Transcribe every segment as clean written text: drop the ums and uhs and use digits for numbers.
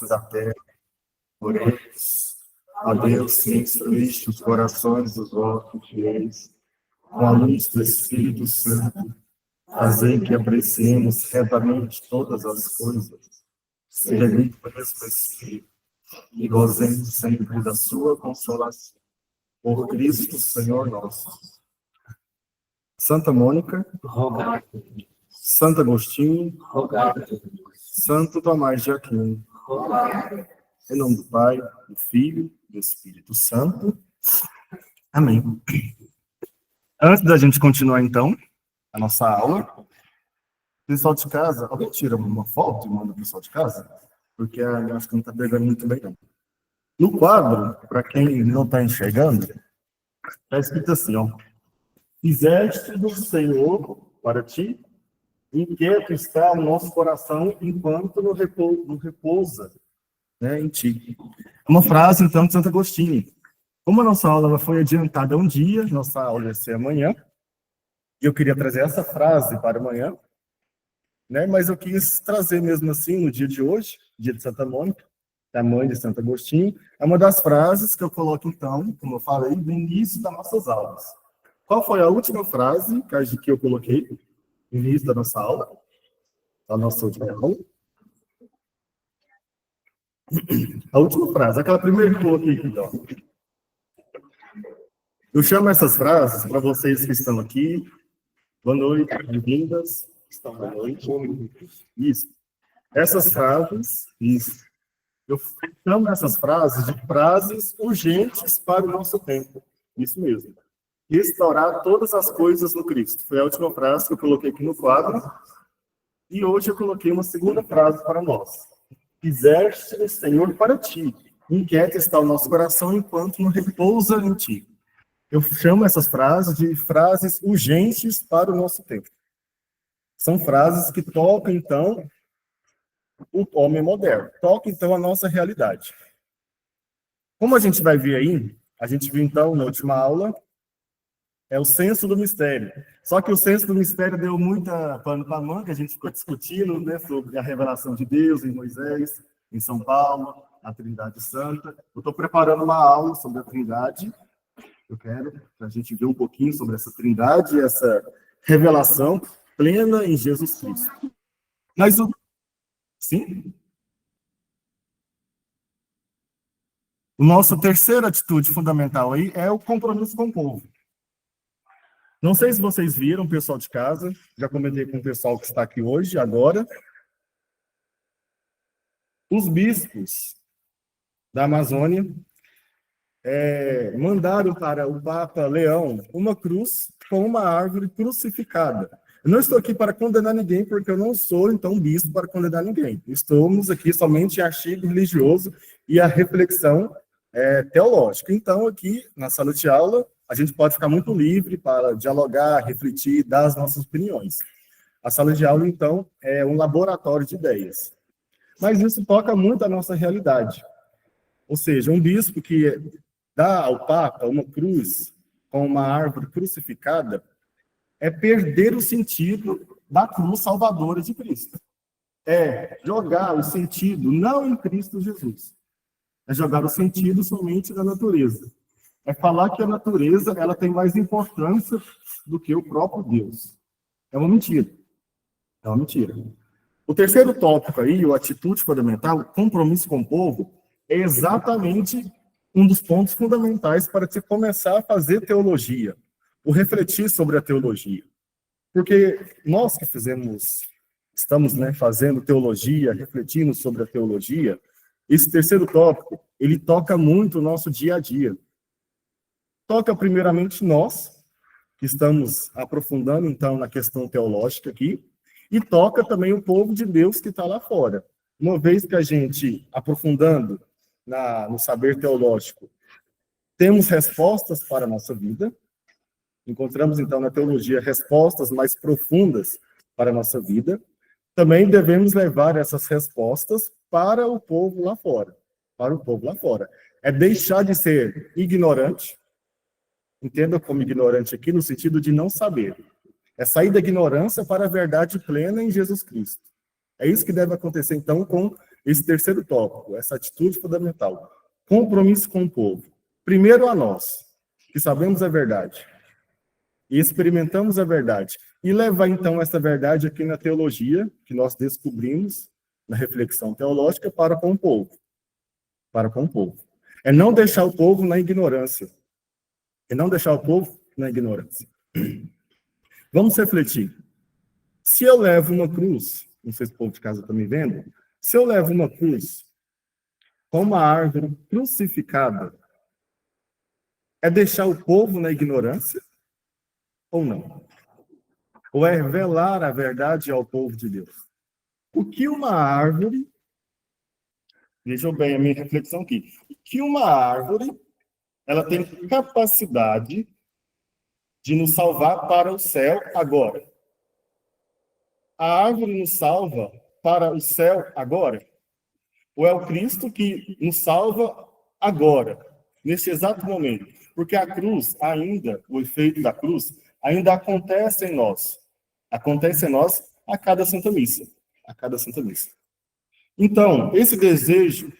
da terra, oremos a Deus que instruíste os corações dos vossos fiéis, com a luz do Espírito Santo, fazei que apreciemos retamente todas as coisas, segundo o mesmo Espírito, e gozemos sempre da sua consolação. Por Cristo, Senhor nosso. Santa Mônica, rogai. Santo Agostinho, Rogai. Santo Tomás de Aquino, Rogai. em nome do Pai, do Filho e do Espírito Santo. Amém. Antes da gente continuar, então, a nossa aula, pessoal de casa, alguém tira uma foto e manda o pessoal de casa? Porque eu acho que não está pegando muito bem, não. No quadro, para quem não está enxergando, está escrito assim, ó. Fizeste do Senhor para ti, inquieto está o nosso coração enquanto não repousa, né, em ti. Uma frase, então, de Santo Agostinho. Como a nossa aula foi adiantada um dia, nossa aula ia ser amanhã, e eu queria trazer essa frase para amanhã, né, mas eu quis trazer mesmo assim, no dia de hoje, dia de Santa Mônica, da mãe de Santo Agostinho, é uma das frases que eu coloco, então, como eu falei, no início das nossas aulas. Qual foi a última frase que eu coloquei no início da nossa aula? Da nossa última aula? A última frase, aquela primeira que eu coloquei aqui, ó. Eu chamo essas frases para vocês que estão aqui. Boa noite, bem-vindas. Boa noite. Isso. Essas frases, isso. Eu chamo essas frases de frases urgentes para o nosso tempo. Isso mesmo. Restaurar todas as coisas no Cristo. Foi a última frase que eu coloquei aqui no quadro. E hoje eu coloquei uma segunda frase para nós. Fizeste o Senhor para ti. Inquieto está o nosso coração enquanto não repousa em ti. Eu chamo essas frases de frases urgentes para o nosso tempo. São frases que tocam, então, o homem moderno. Tocam, então, a nossa realidade. Como a gente vai ver aí, a gente viu, então, na última aula, é o senso do mistério. Só que o senso do mistério deu muita pano para manga, a gente ficou discutindo, né, sobre a revelação de Deus em Moisés, em São Paulo, a Trindade Santa. Eu estou preparando uma aula sobre a Trindade. Eu quero que a gente ver um pouquinho sobre essa Trindade, essa revelação plena em Jesus Cristo. Mas sim? A nossa terceira atitude fundamental aí é o compromisso com o povo. Não sei se vocês viram, pessoal de casa, já comentei com o pessoal que está aqui hoje, agora. Os bispos da Amazônia mandaram para o Papa Leão uma cruz com uma árvore crucificada. Eu não estou aqui para condenar ninguém, porque eu não sou, então, bispo para condenar ninguém. Estamos aqui somente em artigo religioso e a reflexão teológica. Então, aqui, na sala de aula, a gente pode ficar muito livre para dialogar, refletir, dar as nossas opiniões. A sala de aula, então, é um laboratório de ideias. Mas isso toca muito a nossa realidade. Ou seja, um bispo que dá ao Papa uma cruz com uma árvore crucificada é perder o sentido da cruz salvadora de Cristo. É jogar o sentido não em Cristo Jesus. É jogar o sentido somente na natureza. É falar que a natureza ela tem mais importância do que o próprio Deus. É uma mentira. É uma mentira. O terceiro tópico aí, a atitude fundamental, o compromisso com o povo, é exatamente um dos pontos fundamentais para se começar a fazer teologia, o refletir sobre a teologia. Porque nós que estamos fazendo teologia, refletindo sobre a teologia, esse terceiro tópico, ele toca muito o nosso dia a dia. Toca primeiramente nós, que estamos aprofundando, então, na questão teológica aqui, e toca também o povo de Deus que está lá fora. Uma vez que a gente, aprofundando no saber teológico, temos respostas para a nossa vida, encontramos, então, na teologia respostas mais profundas para a nossa vida, também devemos levar essas respostas para o povo lá fora. Para o povo lá fora. É deixar de ser ignorante, entenda como ignorante aqui, no sentido de não saber. É sair da ignorância para a verdade plena em Jesus Cristo. É isso que deve acontecer, então, com esse terceiro tópico, essa atitude fundamental, compromisso com o povo. Primeiro a nós, que sabemos a verdade, e experimentamos a verdade, e levar então essa verdade aqui na teologia, que nós descobrimos, na reflexão teológica, para com o povo. Para com o povo. É não deixar o povo na ignorância. É não deixar o povo na ignorância. Vamos refletir. Se eu levo uma cruz, não sei se o povo de casa está me vendo, se eu levo uma cruz com uma árvore crucificada, é deixar o povo na ignorância ou não? Ou é revelar a verdade ao povo de Deus? O que uma árvore, veja bem a minha reflexão aqui, o que uma árvore, ela tem capacidade de nos salvar para o céu agora? A árvore nos salva para o céu agora? Ou é o Cristo que nos salva agora, nesse exato momento? Porque a cruz ainda, o efeito da cruz, ainda acontece em nós. Acontece em nós a cada Santa Missa. A cada Santa Missa. Então, esse desejo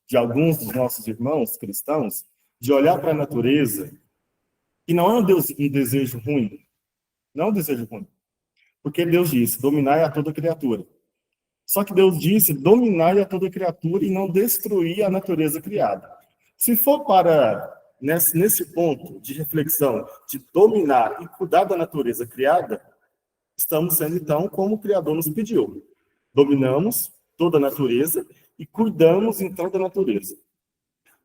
de alguns dos nossos irmãos cristãos, de olhar para a natureza, e não é um desejo ruim. Não é um desejo ruim. Porque Deus disse, dominai a toda criatura. Só que Deus disse, dominai a toda criatura e não destruir a natureza criada. Se for para, nesse ponto de reflexão, de dominar e cuidar da natureza criada, estamos sendo, então, como o Criador nos pediu. Dominamos toda a natureza e cuidamos, então, da natureza.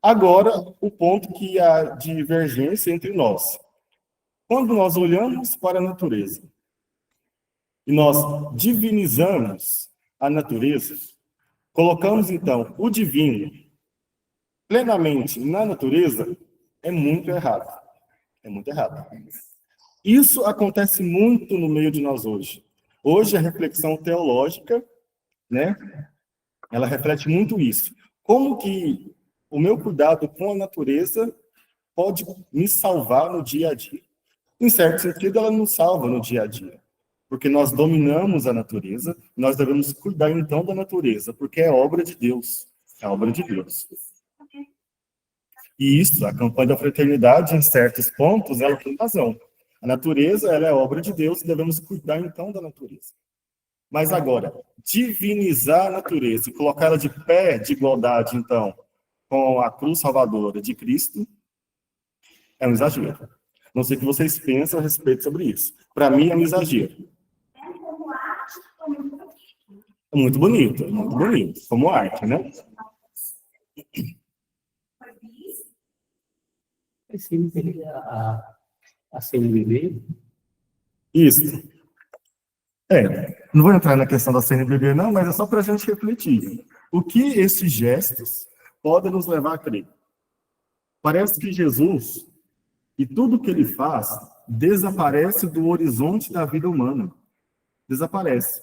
Agora, o ponto que há divergência entre nós. Quando nós olhamos para a natureza e nós divinizamos a natureza, colocamos, então, o divino plenamente na natureza, é muito errado. É muito errado. Isso acontece muito no meio de nós hoje. Hoje, a reflexão teológica, né, ela reflete muito isso. Como que o meu cuidado com a natureza pode me salvar no dia a dia? Em certo sentido, ela nos salva no dia a dia. Porque nós dominamos a natureza, nós devemos cuidar, então, da natureza, porque é obra de Deus. É obra de Deus. E isso, a campanha da fraternidade, em certos pontos, ela tem razão. A natureza, ela é obra de Deus e devemos cuidar, então, da natureza. Mas agora, divinizar a natureza e colocá-la de pé de igualdade, então, com a cruz salvadora de Cristo, é um exagero. Não sei o que vocês pensam a respeito sobre isso. Para mim, é um exagero. É muito bonito, como arte, né? A CNBB? Isso. Não vou entrar na questão da CNBB, não, mas é só para a gente refletir. O que esses gestos podem nos levar a crer? Parece que Jesus, e tudo que ele faz, desaparece do horizonte da vida humana. Desaparece.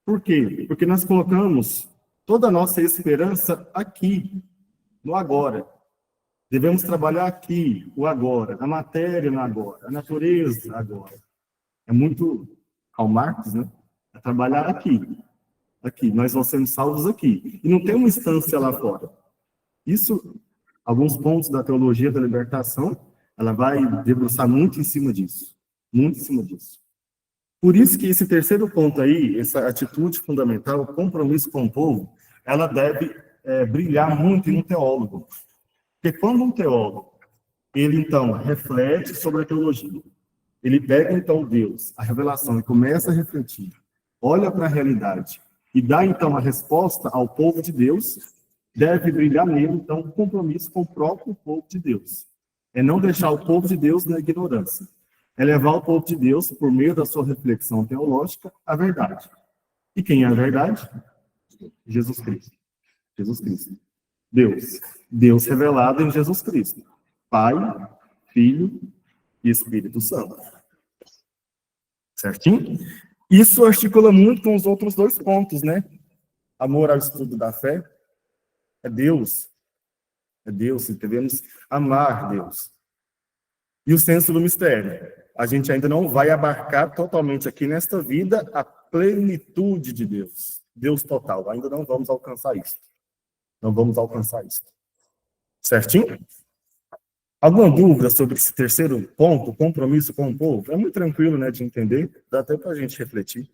Por quê? Porque nós colocamos toda a nossa esperança aqui, no agora. Devemos trabalhar aqui, o agora, a matéria no agora, a natureza agora. É muito Karl Marx, né? É trabalhar aqui. Aqui, nós vamos ser salvos aqui. E não tem uma instância lá fora. Isso, alguns pontos da teologia da libertação, ela vai debruçar muito em cima disso. Muito em cima disso. Por isso que esse terceiro ponto aí, essa atitude fundamental, o compromisso com o povo, ela deve brilhar muito em um teólogo. Porque quando um teólogo, ele então reflete sobre a teologia, ele pega então Deus, a revelação, e começa a refletir, olha para a realidade, e dá então a resposta ao povo de Deus, deve brilhar nele então um compromisso com o próprio povo de Deus. É não deixar o povo de Deus na ignorância. É levar o povo de Deus, por meio da sua reflexão teológica, à verdade. E quem é a verdade? Jesus Cristo. Jesus Cristo. Deus. Deus revelado em Jesus Cristo. Pai, Filho e Espírito Santo. Certinho? Isso articula muito com os outros dois pontos, né? Amor ao estudo da fé. É Deus. É Deus, e devemos amar Deus. E o senso do mistério. A gente ainda não vai abarcar totalmente aqui nesta vida a plenitude de Deus. Deus total. Ainda não vamos alcançar isso. não vamos alcançar isso. Certinho? Alguma dúvida sobre esse terceiro ponto, compromisso com o povo? É muito tranquilo, né, de entender, dá até para a gente refletir.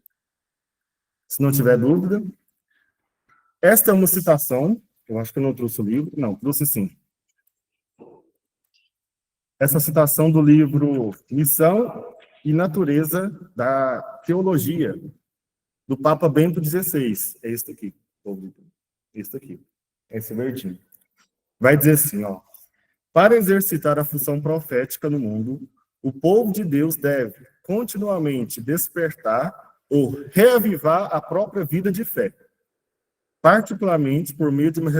Se não tiver dúvida. Esta é uma citação, eu acho que eu não trouxe o livro, não, trouxe sim. Essa citação do livro Missão e Natureza da Teologia, do Papa Bento XVI. É este aqui. Este aqui. Esse verdinho. Vai dizer assim, ó. Para exercitar a função profética no mundo, o povo de Deus deve continuamente despertar ou reavivar a própria vida de fé, particularmente por meio de uma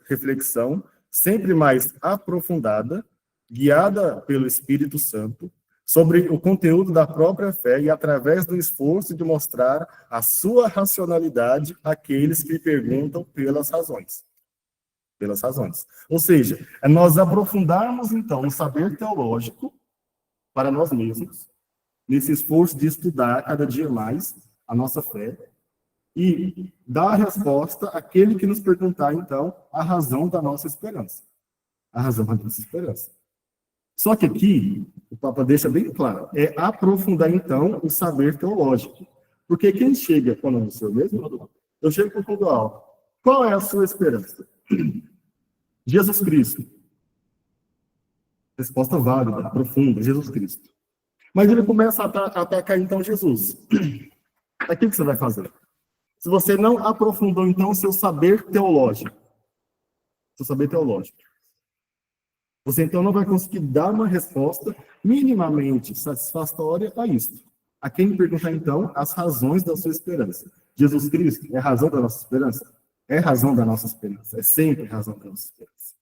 reflexão sempre mais aprofundada, guiada pelo Espírito Santo, sobre o conteúdo da própria fé e através do esforço de mostrar a sua racionalidade àqueles que perguntam pelas razões. Pelas razões. Ou seja, é nós aprofundarmos, então, no saber teológico para nós mesmos, nesse esforço de estudar cada dia mais a nossa fé e dar a resposta àquele que nos perguntar, então, a razão da nossa esperança. A razão da nossa esperança. Só que aqui, o Papa deixa bem claro, é aprofundar, então, o saber teológico. Porque quem chega, quando eu sou mesmo, eu chego para o ponto. Qual é a sua esperança? Jesus Cristo. Resposta válida, profunda, Jesus Cristo. Mas ele começa a atacar, então, Jesus. O que você vai fazer? Se você não aprofundou, então, o seu saber teológico. Você, então, não vai conseguir dar uma resposta minimamente satisfatória a isso. A quem perguntar, então, as razões da sua esperança. Jesus Cristo é a razão da nossa esperança? É razão da nossa esperança. É sempre razão da nossa esperança.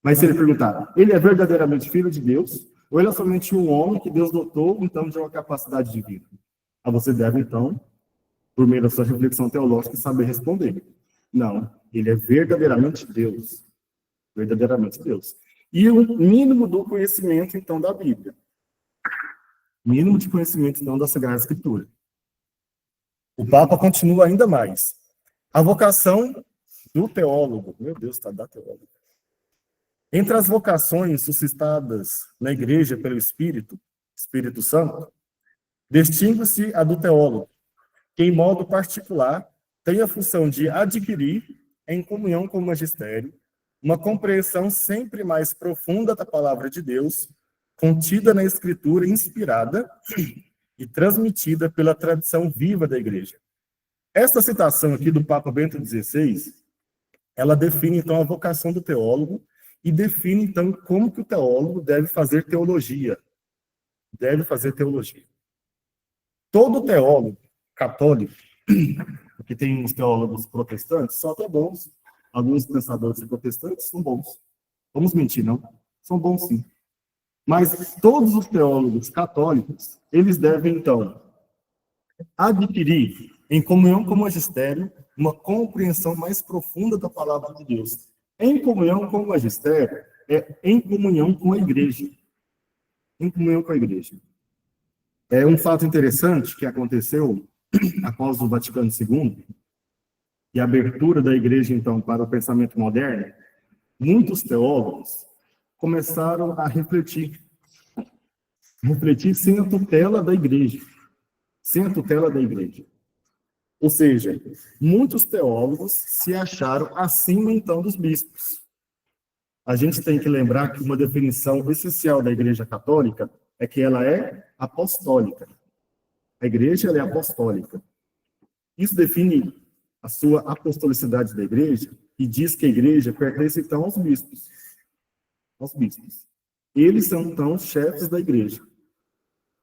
Mas se ele perguntar, ele é verdadeiramente filho de Deus? Ou ele é somente um homem que Deus dotou, então, de uma capacidade divina? Você deve, então, por meio da sua reflexão teológica, saber responder. Não, ele é verdadeiramente Deus. Verdadeiramente Deus. E o mínimo do conhecimento, então, da Bíblia. Mínimo de conhecimento, então, da Sagrada Escritura. O Papa continua ainda mais. A vocação do teólogo, meu Deus, da teólogo. Entre as vocações suscitadas na Igreja pelo Espírito Santo, distingue-se a do teólogo, que, em modo particular, tem a função de adquirir, em comunhão com o magistério, uma compreensão sempre mais profunda da palavra de Deus, contida na Escritura inspirada e transmitida pela tradição viva da Igreja. Esta citação aqui do Papa Bento XVI, ela define, então, a vocação do teólogo e define, então, como que o teólogo deve fazer teologia. Deve fazer teologia. Todo teólogo católico, porque tem uns teólogos protestantes, só até bons, alguns pensadores protestantes são bons. Vamos mentir, não? São bons, sim. Mas todos os teólogos católicos, eles devem, então, adquirir, em comunhão com o magistério, uma compreensão mais profunda da palavra de Deus. Em comunhão com o magistério, é em comunhão com a igreja. Em comunhão com a igreja. É um fato interessante que aconteceu após o Vaticano II, e a abertura da igreja, então, para o pensamento moderno. Muitos teólogos começaram a refletir sem a tutela da igreja. Sem a tutela da igreja. Ou seja, muitos teólogos se acharam acima, então, dos bispos. A gente tem que lembrar que uma definição essencial da Igreja Católica é que ela é apostólica. A igreja, ela é apostólica. Isso define a sua apostolicidade da igreja e diz que a igreja pertence, então, aos bispos. Aos bispos. Eles são, então, os chefes da igreja.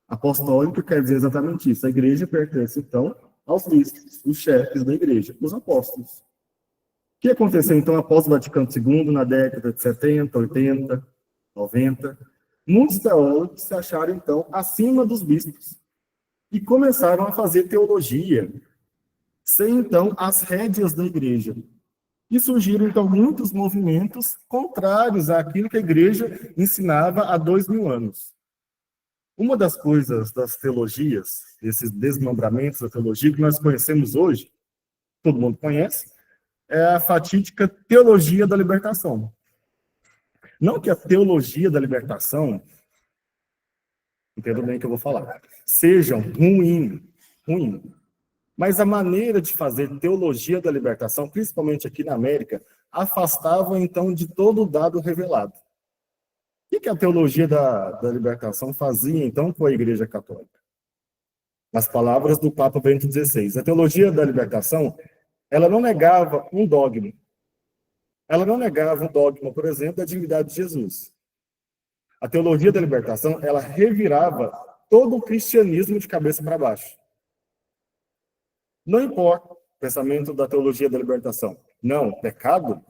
Apostólico quer dizer exatamente isso. A igreja pertence, então, aos bispos, os chefes da igreja, os apóstolos. O que aconteceu, então, após o Vaticano II, na década de 70, 80, 90? Muitos teólogos se acharam, então, acima dos bispos e começaram a fazer teologia, sem, então, as rédeas da igreja. E surgiram, então, muitos movimentos contrários àquilo que a igreja ensinava há 2000 anos. Uma das coisas das teologias, desses desmembramentos da teologia que nós conhecemos hoje, todo mundo conhece, é a fatídica teologia da libertação. Não que a teologia da libertação, entendo bem o que eu vou falar, seja ruim, mas a maneira de fazer teologia da libertação, principalmente aqui na América, afastava então de todo o dado revelado. O que a teologia da libertação fazia então com a Igreja Católica? Nas palavras do Papa Bento XVI, a teologia da libertação, ela não negava um dogma. Ela não negava um dogma, por exemplo, da divindade de Jesus. A teologia da libertação, ela revirava todo o cristianismo de cabeça para baixo. Não importa o pensamento da teologia da libertação. Não, pecado,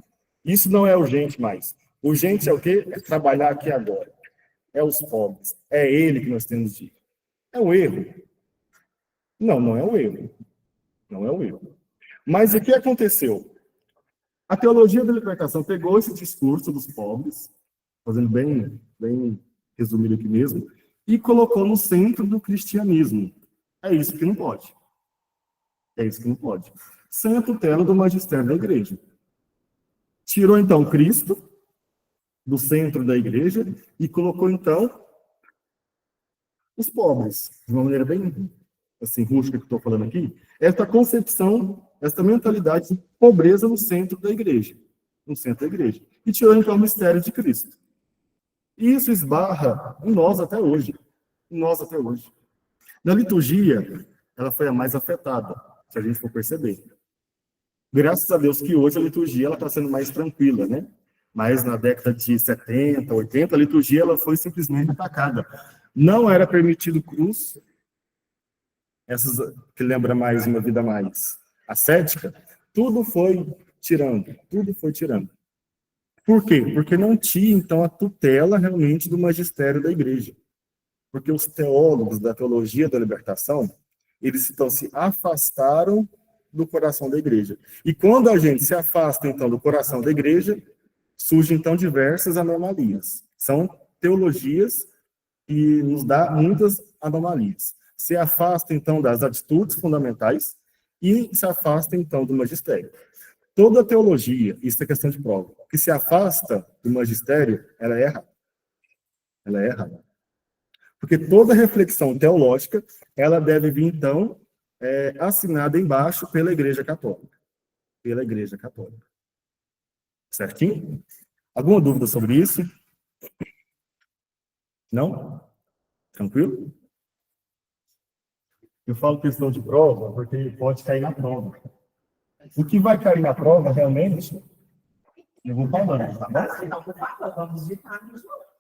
isso não é urgente mais. Urgente é o quê? É trabalhar aqui agora. É os pobres. É ele que nós temos de ir. É um erro? Não, não é um erro. Não é um erro. Mas o que aconteceu? A teologia da libertação pegou esse discurso dos pobres, fazendo bem resumido aqui mesmo, e colocou no centro do cristianismo. É isso que não pode. É isso que não pode. Sem a tutela do magistério da igreja. Tirou, então, Cristo do centro da igreja e colocou, então, os pobres, de uma maneira bem assim, rústica que estou falando aqui, essa concepção, essa mentalidade de pobreza no centro da igreja. No centro da igreja. E tirou, então, o mistério de Cristo. E isso esbarra em nós até hoje. Em nós até hoje. Na liturgia, ela foi a mais afetada, se a gente for perceber. Graças a Deus que hoje a liturgia está sendo mais tranquila, né? Mas na década de 70, 80, a liturgia ela foi simplesmente atacada. Não era permitido cruz, essas que lembra mais uma vida mais ascética, tudo foi tirando. Por quê? Porque não tinha, então, a tutela realmente do magistério da igreja. Porque os teólogos da teologia da libertação, eles então se afastaram do coração da igreja. E quando a gente se afasta, então, do coração da igreja, surgem, então, diversas anomalias. São teologias que nos dá muitas anomalias. Se afasta, então, das atitudes fundamentais e se afasta, então, do magistério. Toda teologia, isso é questão de prova, que se afasta do magistério, ela é errada. Ela é errada. Porque toda reflexão teológica, ela deve vir, então, assinada embaixo pela Igreja Católica. Pela Igreja Católica. Certinho? Alguma dúvida sobre isso? Não? Tranquilo? Eu falo questão de prova porque pode cair na prova. O que vai cair na prova, realmente, eu vou falando, tá bom?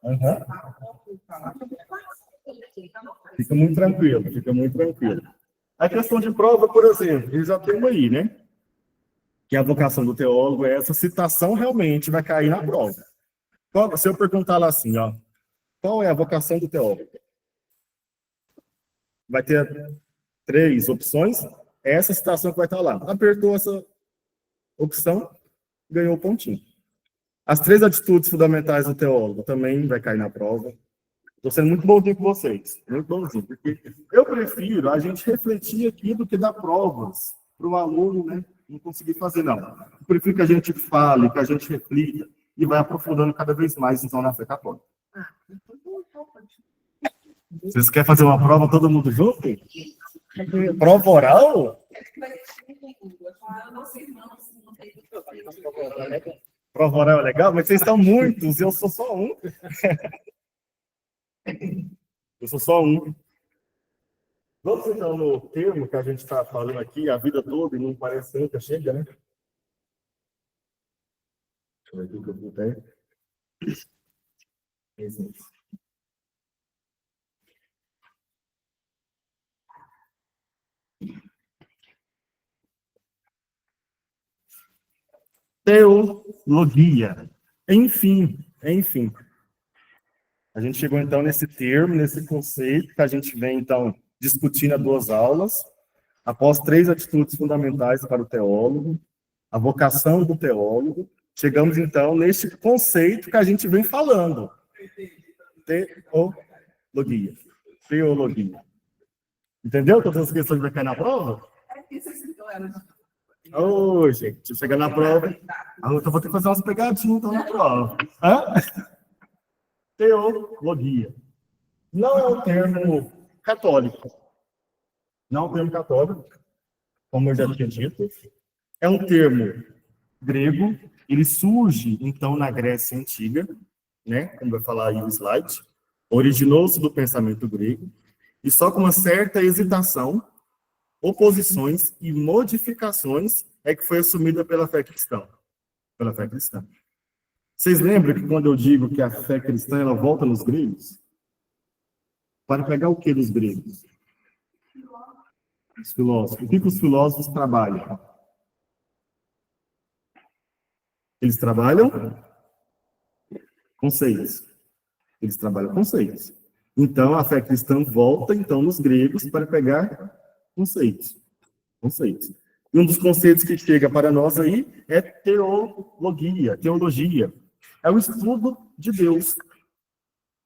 Uhum. Fica muito tranquilo, fica muito tranquilo. A questão de prova, por exemplo, eles já tem aí, né? Que a vocação do teólogo é essa citação realmente vai cair na prova. Se eu perguntar lá assim, ó, qual é a vocação do teólogo? Vai ter 3 opções, é essa citação que vai estar lá. Apertou essa opção, ganhou o pontinho. As 3 atitudes fundamentais do teólogo também vai cair na prova. Estou sendo muito bonzinho com vocês, muito bonzinho, porque eu prefiro a gente refletir aqui do que dar provas para o aluno, né, não conseguir fazer, não. Eu prefiro que a gente fale, que a gente reflita e vai aprofundando cada vez mais, então, na fé católica. Vocês querem fazer uma prova todo mundo junto? Prova oral? Prova oral é legal, mas vocês estão muitos, eu sou só um. Eu sou só um. Vamos então no termo que a gente está falando aqui a vida toda e não parece nunca chega, né? Deixa eu ver aqui o que eu botei. Teologia. Enfim. A gente chegou, então, nesse termo, nesse conceito, que a gente vem, então, discutindo há 2 aulas, após 3 atitudes fundamentais para o teólogo, a vocação do teólogo, chegamos, então, nesse conceito que a gente vem falando. Teologia. Entendeu todas as questões que vai cair na prova? Ô, gente, chega na prova. Eu vou ter que fazer umas pegadinhas então na prova. Teologia. Não é um termo católico. Não é um termo católico, como eu já tinha dito. É um termo grego. Ele surge, então, na Grécia Antiga, né? Como vai falar aí no slide. Originou-se do pensamento grego. E só com uma certa hesitação, oposições e modificações é que foi assumida pela fé cristã. Pela fé cristã. Vocês lembram que quando eu digo que a fé cristã ela volta nos gregos? Para pegar o que dos gregos? Os filósofos. O que os filósofos trabalham? Eles trabalham conceitos. Eles trabalham conceitos. Então, a fé cristã volta, então, nos gregos para pegar conceitos. Conceitos. E um dos conceitos que chega para nós aí é teologia. Teologia. É o estudo de Deus.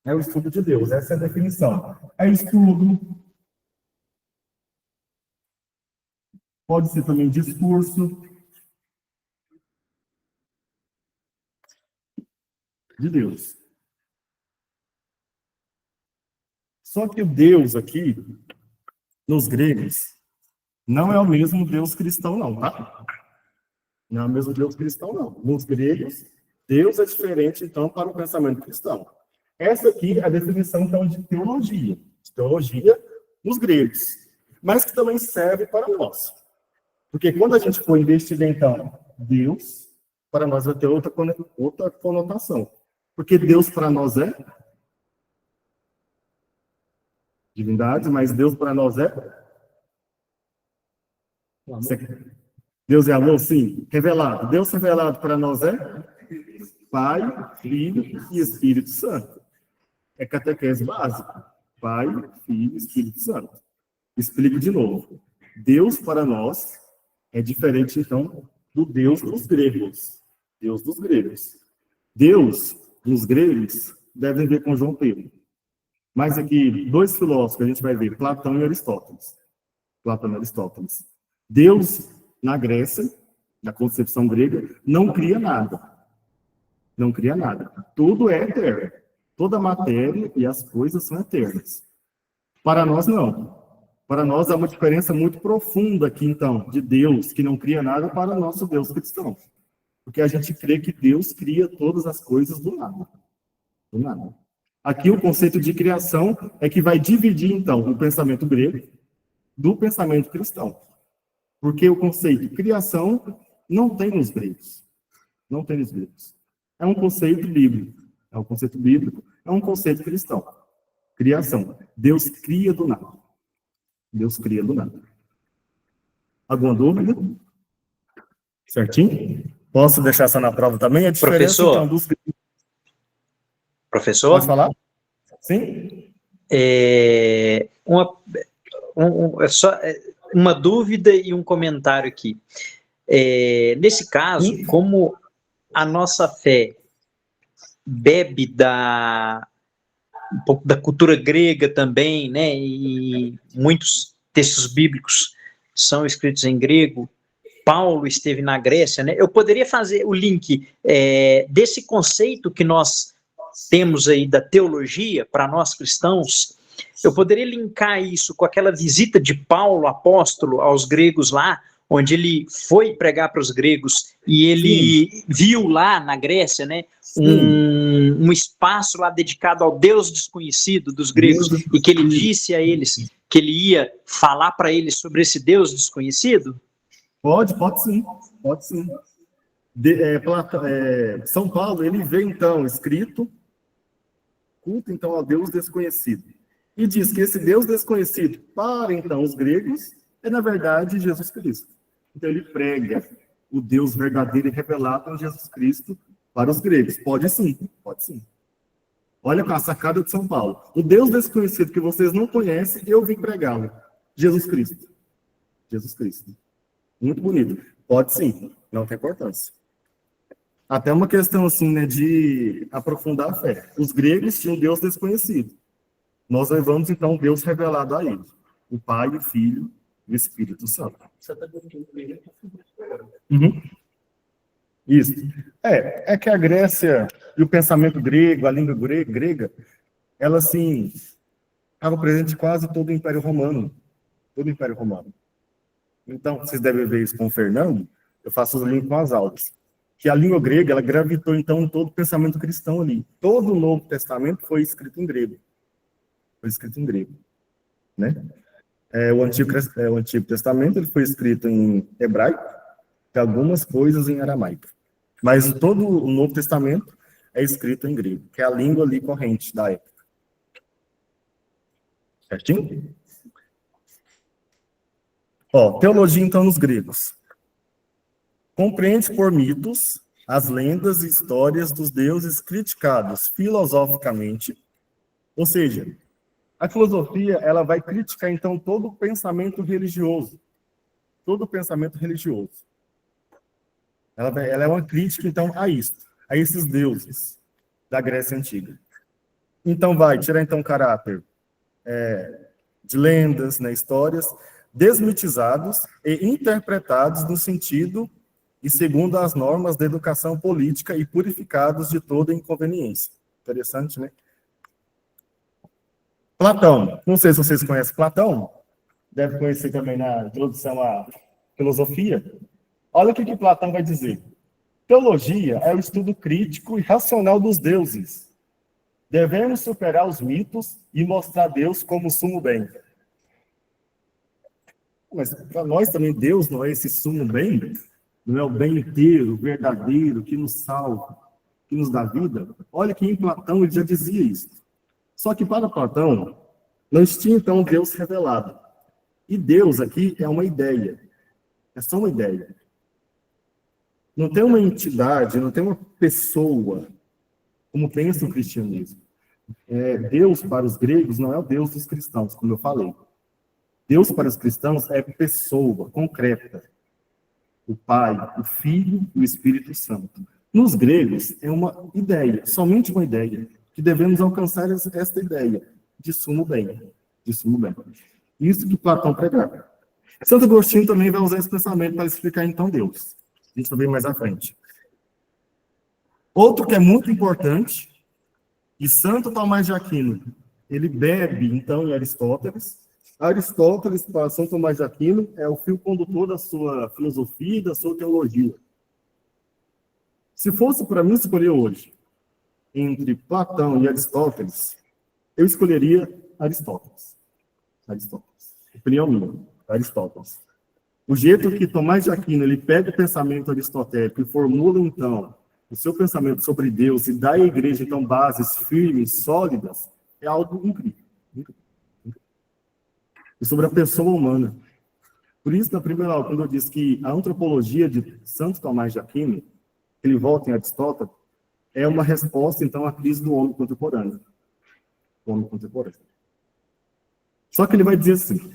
É o estudo de Deus. Essa é a definição. É estudo. Pode ser também discurso de Deus. Só que o Deus aqui, nos gregos, não é o mesmo Deus cristão, não, tá? Não é o mesmo Deus cristão, não. Nos gregos, Deus é diferente, então, para o pensamento cristão. Essa aqui é a definição, então, de teologia. De teologia nos gregos. Mas que também serve para nós. Porque quando a gente for investigar, então, Deus, para nós vai ter outra conotação. Porque Deus para nós é divindade, mas Deus para nós é Deus é amor, sim. Revelado. Deus revelado para nós é Pai, Filho e Espírito Santo. É catequese básica. Pai, Filho e Espírito Santo. Explico de novo. Deus para nós é diferente, então, do Deus dos gregos. Deus dos gregos. Deus, nos gregos, devem ver com João Pedro. Mas aqui, dois filósofos que a gente vai ver, Platão e Aristóteles. Platão e Aristóteles. Deus, na Grécia, na concepção grega, não cria nada. Não cria nada. Tudo é eterno. Toda a matéria e as coisas são eternas. Para nós, não. Para nós, há uma diferença muito profunda aqui, então, de Deus, que não cria nada, para o nosso Deus cristão. Porque a gente crê que Deus cria todas as coisas do nada. Do nada. Aqui o conceito de criação é que vai dividir, então, o pensamento grego do pensamento cristão. Porque o conceito de criação não tem nos gregos. Não tem nos gregos. É um conceito bíblico. É um conceito bíblico, é um conceito cristão. Criação. Deus cria do nada. Deus cria do nada. Alguma dúvida? Certinho? Posso deixar essa na prova também? A diferença, Professor? Então, dos... Professor? Pode falar? Sim? Uma dúvida e um comentário aqui. Nesse caso, como a nossa fé bebe um pouco da cultura grega também, né, e muitos textos bíblicos são escritos em grego, Paulo esteve na Grécia, né, eu poderia fazer o link desse conceito que nós temos aí da teologia para nós cristãos. Eu poderia linkar isso com aquela visita de Paulo, apóstolo, aos gregos lá, onde ele foi pregar para os gregos e ele viu lá na Grécia, né, um espaço lá dedicado ao Deus desconhecido dos gregos, e que ele disse a eles que ele ia falar para eles sobre esse Deus desconhecido? Pode sim. Pode sim. São Paulo, ele vê, então, escrito, culto, então, ao Deus desconhecido. E diz que esse Deus desconhecido, para, então, os gregos, é, na verdade, Jesus Cristo. Então, ele prega o Deus verdadeiro e revelado em Jesus Cristo para os gregos. Pode sim, pode sim. Olha a sacada de São Paulo. O Deus desconhecido que vocês não conhecem, eu vim pregá-lo. Jesus Cristo. Jesus Cristo. Muito bonito. Pode sim, não tem importância. Até uma questão, assim, né, de aprofundar a fé. Os gregos tinham um Deus desconhecido. Nós levamos, então, Deus revelado a eles. O Pai, o Filho o Espírito Santo. Uhum. Isso. É que a Grécia e o pensamento grego, a língua grega, ela, assim, estava presente em quase todo o Império Romano. Todo o Império Romano. Então, vocês devem ver isso com o Fernando, eu faço os links com as aulas. Que a língua grega, ela gravitou, então, em todo o pensamento cristão ali. Todo o Novo Testamento foi escrito em grego. Foi escrito em grego. Né? O Antigo Testamento ele foi escrito em hebraico e algumas coisas em aramaico. Mas todo o Novo Testamento é escrito em grego, que é a língua ali corrente da época. Certinho? Teologia, então, nos gregos. Compreende por mitos as lendas e histórias dos deuses criticados filosoficamente, ou seja, a filosofia, ela vai criticar, então, todo o pensamento religioso. Todo o pensamento religioso. Ela é uma crítica, então, a esses deuses da Grécia Antiga. Então, vai tirar, então, caráter de lendas, né, histórias, desmitizados e interpretados no sentido e segundo as normas da educação política e purificados de toda inconveniência. Interessante, né? Platão, não sei se vocês conhecem Platão, deve conhecer também na introdução à filosofia. Olha o que Platão vai dizer. Teologia é o estudo crítico e racional dos deuses. Devemos superar os mitos e mostrar Deus como sumo bem. Mas para nós também Deus não é esse sumo bem, não é o bem inteiro, verdadeiro, que nos salva, que nos dá vida. Olha que em Platão ele já dizia isso. Só que para Platão, não tinha então Deus revelado. E Deus aqui é uma ideia. É só uma ideia. Não tem uma entidade, não tem uma pessoa, como pensa o cristianismo. Deus para os gregos não é o Deus dos cristãos, como eu falei. Deus para os cristãos é pessoa, concreta. O Pai, o Filho e o Espírito Santo. Nos gregos, é uma ideia, somente uma ideia, que devemos alcançar esta ideia de sumo bem. De sumo bem. Isso que Platão pregava. Santo Agostinho também vai usar esse pensamento para explicar, então, Deus. A gente vai ver mais à frente. Outro que é muito importante, e Santo Tomás de Aquino, ele bebe, então, em Aristóteles. Aristóteles, para São Tomás de Aquino, é o fio condutor da sua filosofia e da sua teologia. Se fosse para mim escolher hoje, entre Platão e Aristóteles, eu escolheria Aristóteles. Aristóteles. Opinião minha, Aristóteles. O jeito que Tomás de Aquino ele pega o pensamento aristotélico e formula, então, o seu pensamento sobre Deus e dá à igreja, então, bases firmes, sólidas, é algo incrível. E sobre a pessoa humana. Por isso, na primeira aula, quando eu disse que a antropologia de Santo Tomás de Aquino, ele volta em Aristóteles, é uma resposta, então, à crise do homem contemporâneo. O homem contemporâneo. Só que ele vai dizer assim,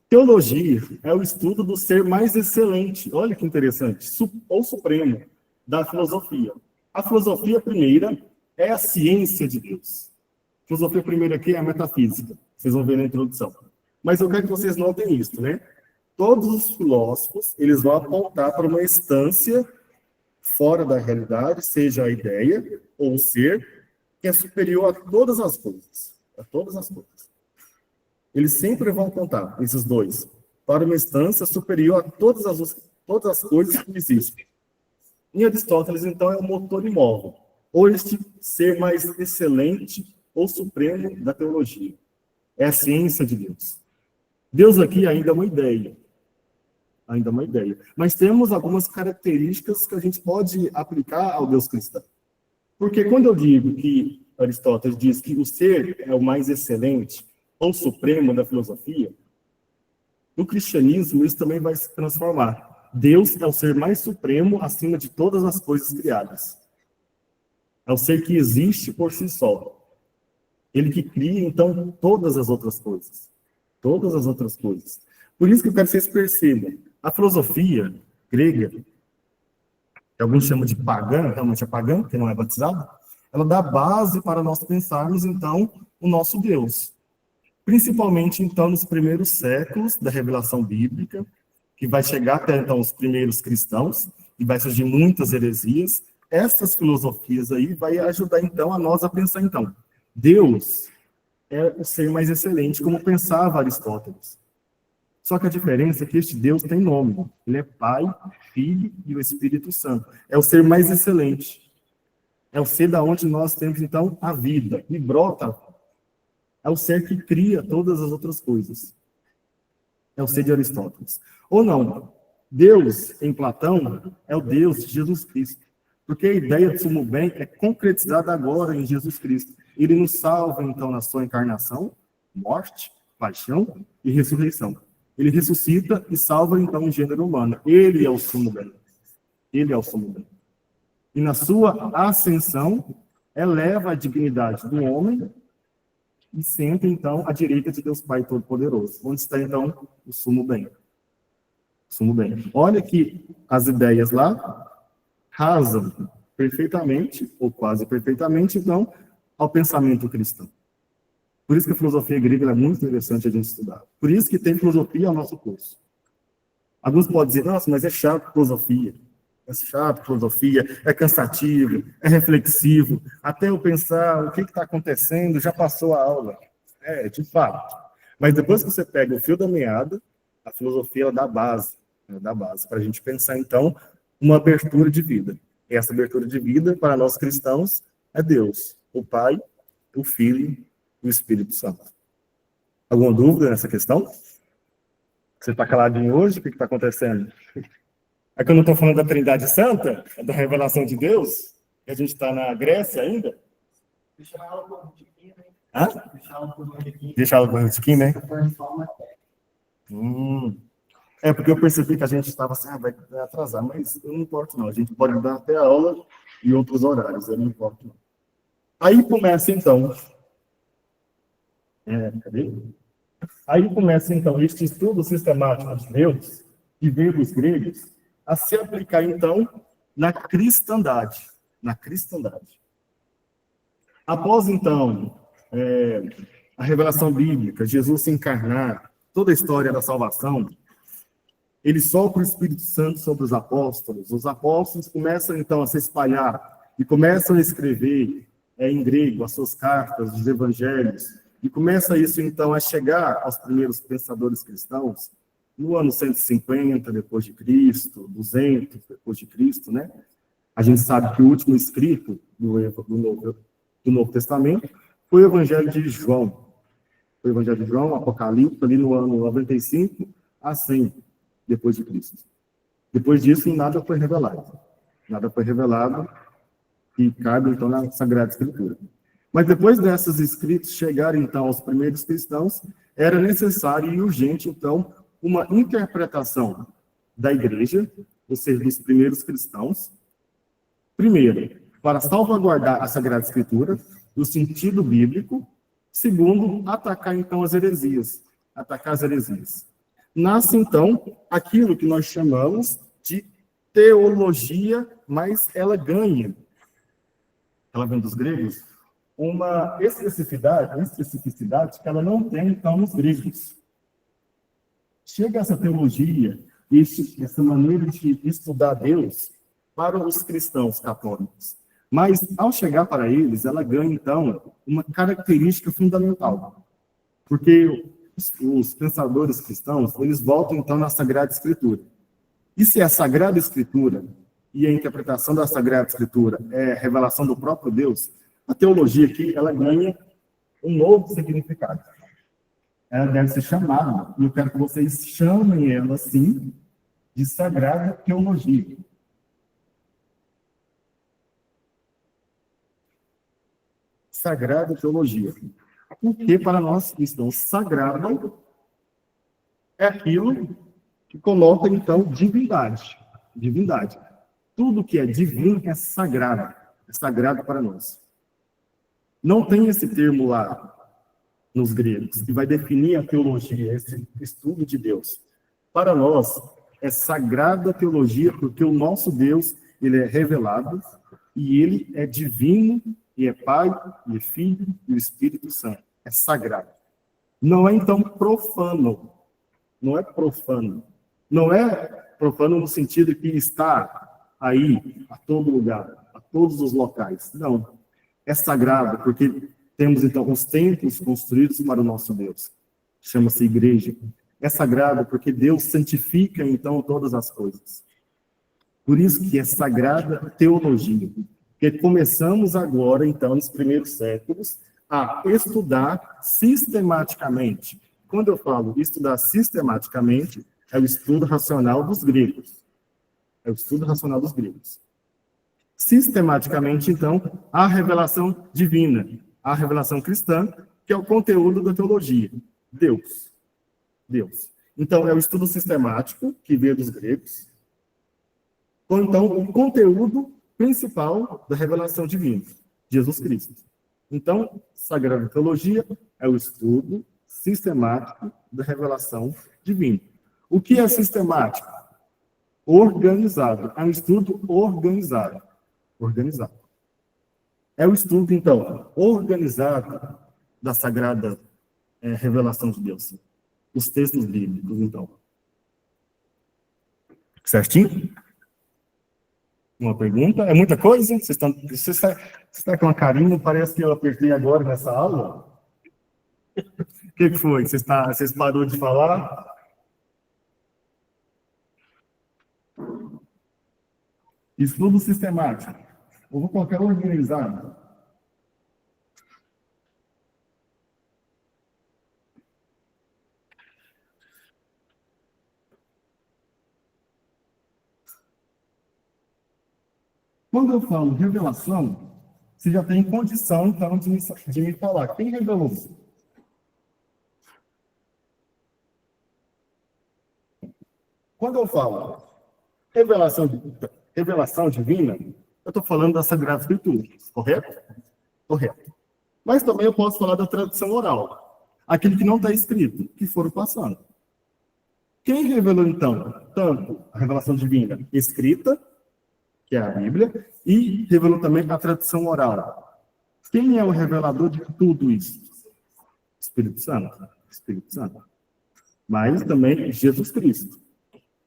teologia é o estudo do ser mais excelente, olha que interessante, ou supremo, da filosofia. A filosofia primeira é a ciência de Deus. A filosofia primeira aqui é a metafísica, vocês vão ver na introdução. Mas eu quero que vocês notem isso, né? Todos os filósofos, eles vão apontar para uma instância fora da realidade, seja a ideia ou o ser, que é superior a todas as coisas. A todas as coisas. Eles sempre vão apontar, esses dois, para uma instância superior a todas as coisas que existem. Em Aristóteles, então, é o motor imóvel, ou este ser mais excelente ou supremo da teologia. É a ciência de Deus. Deus aqui ainda é uma ideia. Ainda é uma ideia. Mas temos algumas características que a gente pode aplicar ao Deus cristão. Porque quando eu digo que Aristóteles diz que o ser é o mais excelente ou supremo da filosofia, no cristianismo isso também vai se transformar. Deus é o ser mais supremo acima de todas as coisas criadas. É o ser que existe por si só. Ele que cria, então, todas as outras coisas. Todas as outras coisas. Por isso que eu quero que vocês percebam. A filosofia grega, que alguns chamam de pagã, realmente é pagã, que não é batizado, ela dá base para nós pensarmos, então, o nosso Deus. Principalmente, então, nos primeiros séculos da revelação bíblica, que vai chegar até, então, os primeiros cristãos, e vai surgir muitas heresias. Essas filosofias aí vai ajudar, então, a nós a pensar, então, Deus é o ser mais excelente, como pensava Aristóteles. Só que a diferença é que este Deus tem nome. Ele é Pai, Filho e o Espírito Santo. É o ser mais excelente. É o ser da onde nós temos, então, a vida. E brota a vida. É o ser que cria todas as outras coisas. É o ser de Aristóteles. Ou não, Deus, em Platão, é o Deus de Jesus Cristo. Porque a ideia do sumo bem é concretizada agora em Jesus Cristo. Ele nos salva, então, na sua encarnação, morte, paixão e ressurreição. Ele ressuscita e salva, então, o gênero humano. Ele é o sumo bem. Ele é o sumo bem. E na sua ascensão, eleva a dignidade do homem e senta, então, à direita de Deus Pai Todo-Poderoso. Onde está, então, o sumo bem. O sumo bem. Olha que as ideias lá rasam perfeitamente, ou quase perfeitamente, então, ao pensamento cristão. Por isso que a filosofia grega é muito interessante a gente estudar. Por isso que tem filosofia ao nosso curso. Alguns podem dizer, nossa, mas é chato filosofia. É chato filosofia, é cansativo, é reflexivo. Até eu pensar o que está acontecendo, já passou a aula. É, de fato. Mas depois que você pega o fio da meada, a filosofia ela dá base para a gente pensar, então, uma abertura de vida. E essa abertura de vida, para nós cristãos, é Deus, o Pai, o Filho e o Espírito Santo. Alguma dúvida nessa questão? Você está caladinho hoje? O que está acontecendo? É que eu não estou falando da Trindade Santa, da revelação de Deus, que a gente está na Grécia ainda? Deixa ela com o tiquinho, né? Hã? Deixa ela com o tiquinho, né? É porque eu percebi que a gente estava assim, vai atrasar, mas eu não importo não. A gente pode dar até a aula e outros horários, eu não importo não. Aí começa então... cadê? Aí começa então este estudo sistemático de Deus e verbos gregos a se aplicar então na cristandade. Na cristandade. Após então a revelação bíblica, Jesus se encarnar, toda a história da salvação, ele sopra o Espírito Santo sobre os apóstolos começam então a se espalhar e começam a escrever em grego as suas cartas, os evangelhos, e começa isso então a chegar aos primeiros pensadores cristãos no ano 150 depois de Cristo, 200 depois de Cristo, né? A gente sabe que o último escrito do Novo Testamento foi o Evangelho de João. Foi o Evangelho de João, Apocalipse, ali no ano 95 a 100 depois de Cristo. Depois disso, nada foi revelado. Nada foi revelado que cabe, então, na Sagrada Escritura. Mas depois desses escritos chegarem, então, aos primeiros cristãos, era necessário e urgente, então, uma interpretação da igreja, ou seja, dos primeiros cristãos, primeiro, para salvaguardar a Sagrada Escritura, no sentido bíblico, segundo, atacar, então, as heresias. Atacar as heresias. Nasce, então, aquilo que nós chamamos de teologia, mas ela ganha, ela vem dos gregos, uma especificidade que ela não tem, então, nos gregos. Chega essa teologia, essa maneira de estudar Deus para os cristãos católicos. Mas, ao chegar para eles, ela ganha, então, uma característica fundamental. Porque os pensadores cristãos, eles voltam, então, na Sagrada Escritura. E se a Sagrada Escritura e a interpretação da Sagrada Escritura é revelação do próprio Deus, a teologia aqui, ela ganha um novo significado. Ela deve ser chamada, e eu quero que vocês chamem ela, assim, de Sagrada Teologia. Sagrada Teologia. Porque, para nós cristãos, sagrado é aquilo que coloca, então, divindade. Divindade. Tudo que é divino é sagrado para nós. Não tem esse termo lá nos gregos, que vai definir a teologia, esse estudo de Deus. Para nós, é sagrada teologia, porque o nosso Deus, ele é revelado, e ele é divino, e é Pai, e é Filho, e o Espírito Santo. É sagrado. Não é, então, profano. Não é profano. Não é profano no sentido que está aí, a todo lugar, a todos os locais. Não. É sagrado, porque temos, então, os templos construídos para o nosso Deus. Chama-se igreja. É sagrado porque Deus santifica, então, todas as coisas. Por isso que é sagrada teologia. Porque começamos agora, então, nos primeiros séculos, a estudar sistematicamente. Quando eu falo estudar sistematicamente, é o estudo racional dos gregos. É o estudo racional dos gregos. Sistematicamente, então, a revelação divina, a revelação cristã, que é o conteúdo da teologia. Deus. Deus. Então, é o estudo sistemático, que veio dos gregos, ou então o conteúdo principal da revelação divina, Jesus Cristo. Então, Sagrada Teologia é o estudo sistemático da revelação divina. O que é sistemático? Organizado. É um estudo organizado. Organizado. É o estudo, então, organizado da Sagrada Revelação de Deus. Os textos bíblicos, então. Certinho? Uma pergunta? É muita coisa? Você está com uma carinha, parece que eu apertei agora nessa aula. O que foi? Vocês parou de falar? Estudo sistemático. Eu vou colocar organizado. Quando eu falo revelação, você já tem condição, então, de me falar. Quem revelou? Quando eu falo revelação divina, eu estou falando da Sagrada Escritura, correto? Correto. Mas também eu posso falar da tradição oral, aquilo que não está escrito, que foram passando. Quem revelou, então, tanto a revelação divina escrita, que é a Bíblia, e revelou também a tradição oral? Quem é o revelador de tudo isso? Espírito Santo. Espírito Santo. Mas também Jesus Cristo.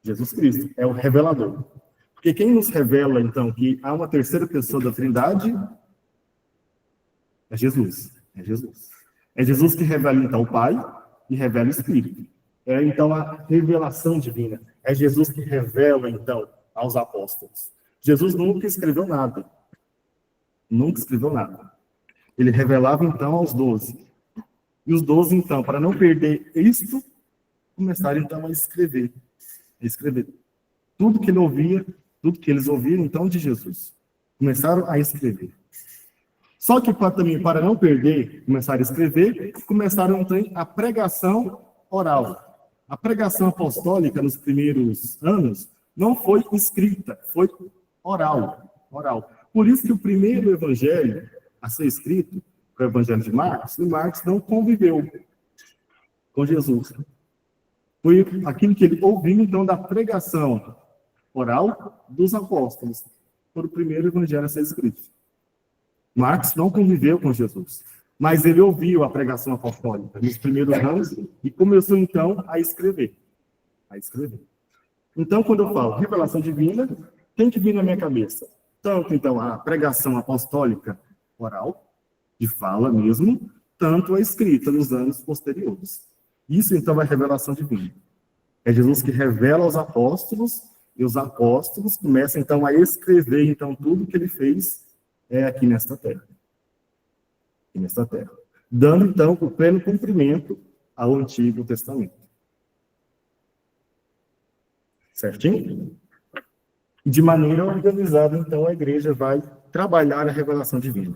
Jesus Cristo é o revelador. Porque quem nos revela, então, que há uma terceira pessoa da Trindade é Jesus. É Jesus. É Jesus que revela, então, o Pai e revela o Espírito. É, então, a revelação divina. É Jesus que revela, então, aos apóstolos. Jesus nunca escreveu nada. Nunca escreveu nada. Ele revelava, então, aos 12. E os 12, então, para não perder isto, começaram, então, a escrever. Escrever tudo que ele ouvia, tudo que eles ouviram, então, de Jesus. Começaram a escrever. Só que para não perder, começaram a escrever, começaram, então, a pregação oral. A pregação apostólica, nos primeiros anos, não foi escrita, foi oral. Oral. Por isso que o primeiro evangelho a ser escrito, foi o evangelho de Marcos, e Marcos não conviveu com Jesus. Foi aquilo que ele ouviu, então, da pregação oral dos apóstolos. Foi o primeiro evangelho a ser escrito. Marcos não conviveu com Jesus, mas ele ouviu a pregação apostólica nos primeiros anos e começou, então, a escrever. A escrever. Então, quando eu falo revelação divina, tem que vir na minha cabeça tanto, então, a pregação apostólica oral, de fala mesmo, tanto a escrita nos anos posteriores. Isso, então, é revelação divina. É Jesus que revela aos apóstolos, e os apóstolos começam, então, a escrever, então, tudo que ele fez aqui nesta terra. Aqui nesta terra. Dando, então, o pleno cumprimento ao Antigo Testamento. Certinho? E de maneira organizada, então, a igreja vai trabalhar a revelação divina.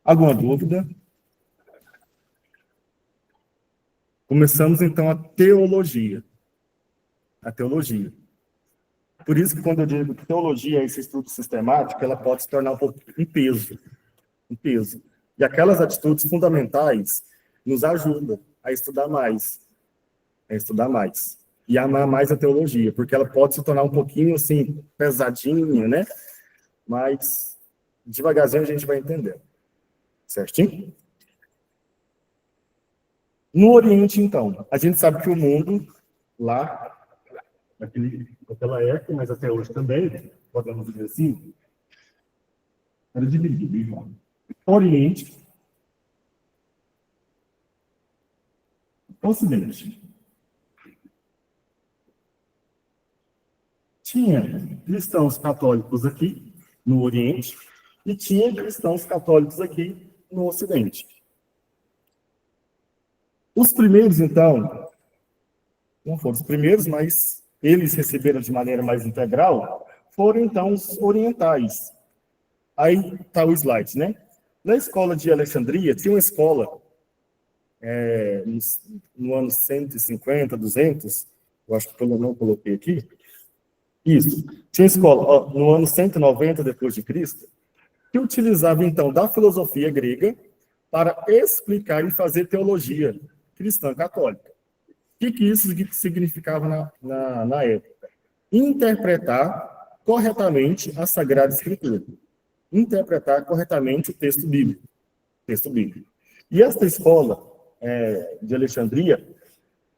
Alguma dúvida? Começamos, então, a teologia. A teologia. Por isso que quando eu digo que teologia é esse estudo sistemático, ela pode se tornar um pouco um peso. Um peso. E aquelas atitudes fundamentais nos ajudam a estudar mais. A estudar mais. E amar mais a teologia, porque ela pode se tornar um pouquinho, assim, pesadinha, né? Mas, devagarzinho, a gente vai entender. Certinho? No Oriente, então, a gente sabe que o mundo lá, naquela época, mas até hoje também, podemos dizer assim, era dividido, irmão. Oriente, Ocidente. Tinha cristãos católicos aqui, no Oriente, e tinha cristãos católicos aqui, no Ocidente. Os primeiros, então, não foram os primeiros, mas eles receberam de maneira mais integral, foram, então, os orientais. Aí está o slide, né? Na escola de Alexandria, tinha uma escola, no ano 150, 200, eu acho que eu não coloquei aqui, isso, tinha escola no ano 190 depois de Cristo, que utilizava, então, da filosofia grega para explicar e fazer teologia cristã católica. O que isso significava na época? Interpretar corretamente a Sagrada Escritura. Interpretar corretamente o texto bíblico. E esta escola de Alexandria,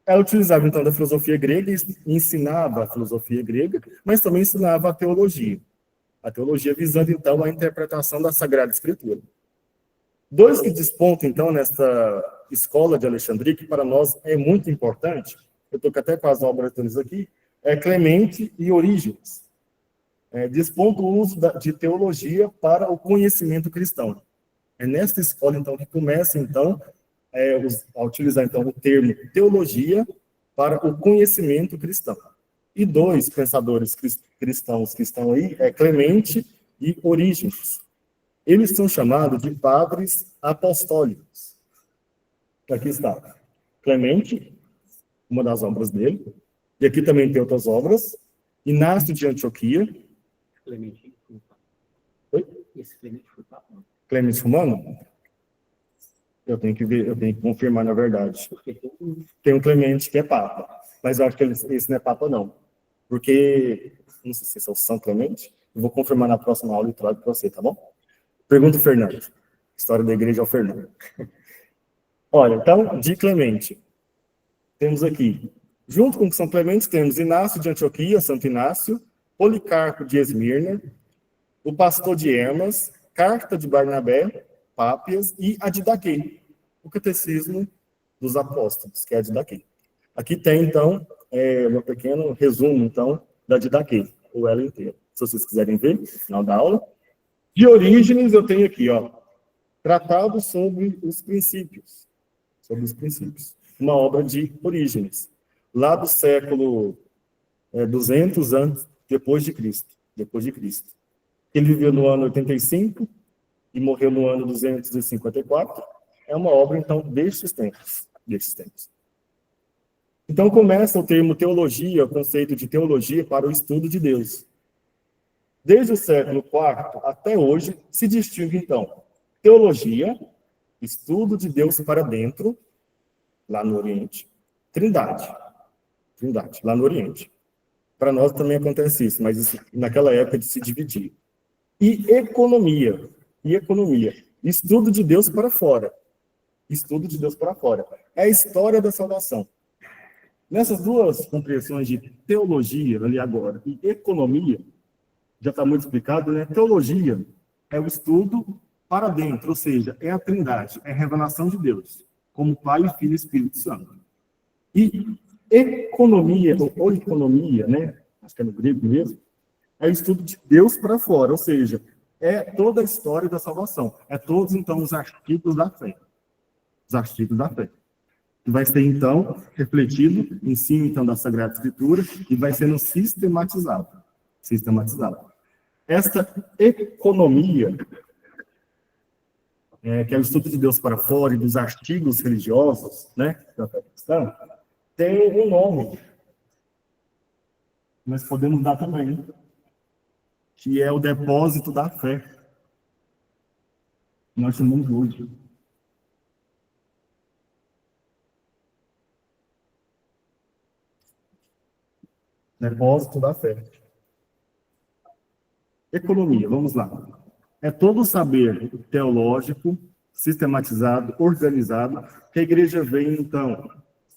ela utilizava, então, da filosofia grega e ensinava a filosofia grega, mas também ensinava a teologia. A teologia visando, então, a interpretação da Sagrada Escritura. Dois que despontam, então, nesta escola de Alexandria, que para nós é muito importante, eu estou até com as obras deles aqui, é Clemente e Orígenes. Desponta o uso de teologia para o conhecimento cristão. É nesta escola, então, que começa, então, a utilizar, então, o termo teologia para o conhecimento cristão. E dois pensadores cristãos que estão aí, Clemente e Orígenes. Eles são chamados de padres apostólicos. Aqui está Clemente, uma das obras dele, e aqui também tem outras obras, Inácio de Antioquia. Clemente. Oi? Esse Clemente foi papa? Clemente Romano? Eu tenho que ver, eu tenho que confirmar, na verdade. Tem um Clemente que é papa, mas eu acho que esse não é papa, não. Porque, não sei se é o São Clemente, eu vou confirmar na próxima aula e trago para você, tá bom? Pergunta o Fernando. História da igreja ao Fernando. Olha, então, de Clemente, temos aqui, junto com São Clemente, temos Inácio de Antioquia, Santo Inácio, Policarpo de Esmirna, o pastor de Hermas, Carta de Barnabé, Pápias e a Didaquê, o Catecismo dos Apóstolos, que é a Didaquê. Aqui tem, então, um pequeno resumo, então, da Didaquê, ou ela inteira. Se vocês quiserem ver, no final da aula. De Orígenes, eu tenho aqui, Tratado sobre os Princípios. Uma obra de Orígenes, lá do século 200 anos depois de Cristo. Ele viveu no ano 85 e morreu no ano 254. É uma obra, então, destes tempos. Então, começa o termo teologia, o conceito de teologia para o estudo de Deus. Desde o século IV até hoje, se distingue, então, teologia, estudo de Deus para dentro, lá no Oriente, Trindade, lá no Oriente. Para nós também acontece isso, mas isso, naquela época de se dividir. E economia, estudo de Deus para fora. É a história da salvação. Nessas duas compreensões de teologia, ali agora, e economia, já está muito explicado, né? Teologia é o estudo para dentro, ou seja, é a Trindade, é a revelação de Deus, como Pai, Filho e Espírito Santo. E economia, ou economia, né? Acho que é no grego mesmo, é o estudo de Deus para fora, ou seja, é toda a história da salvação. É todos, então, os artigos da fé. Que vai ser, então, refletido em cima, então, da Sagrada Escritura e vai sendo sistematizado. Esta economia, que é o estudo de Deus para fora e dos artigos religiosos, né, da fé cristã, tem um nome. Nós podemos dar também, que é o depósito da fé. Nós chamamos hoje. Depósito da fé. Economia, vamos lá. É todo o saber teológico, sistematizado, organizado, que a igreja vem, então,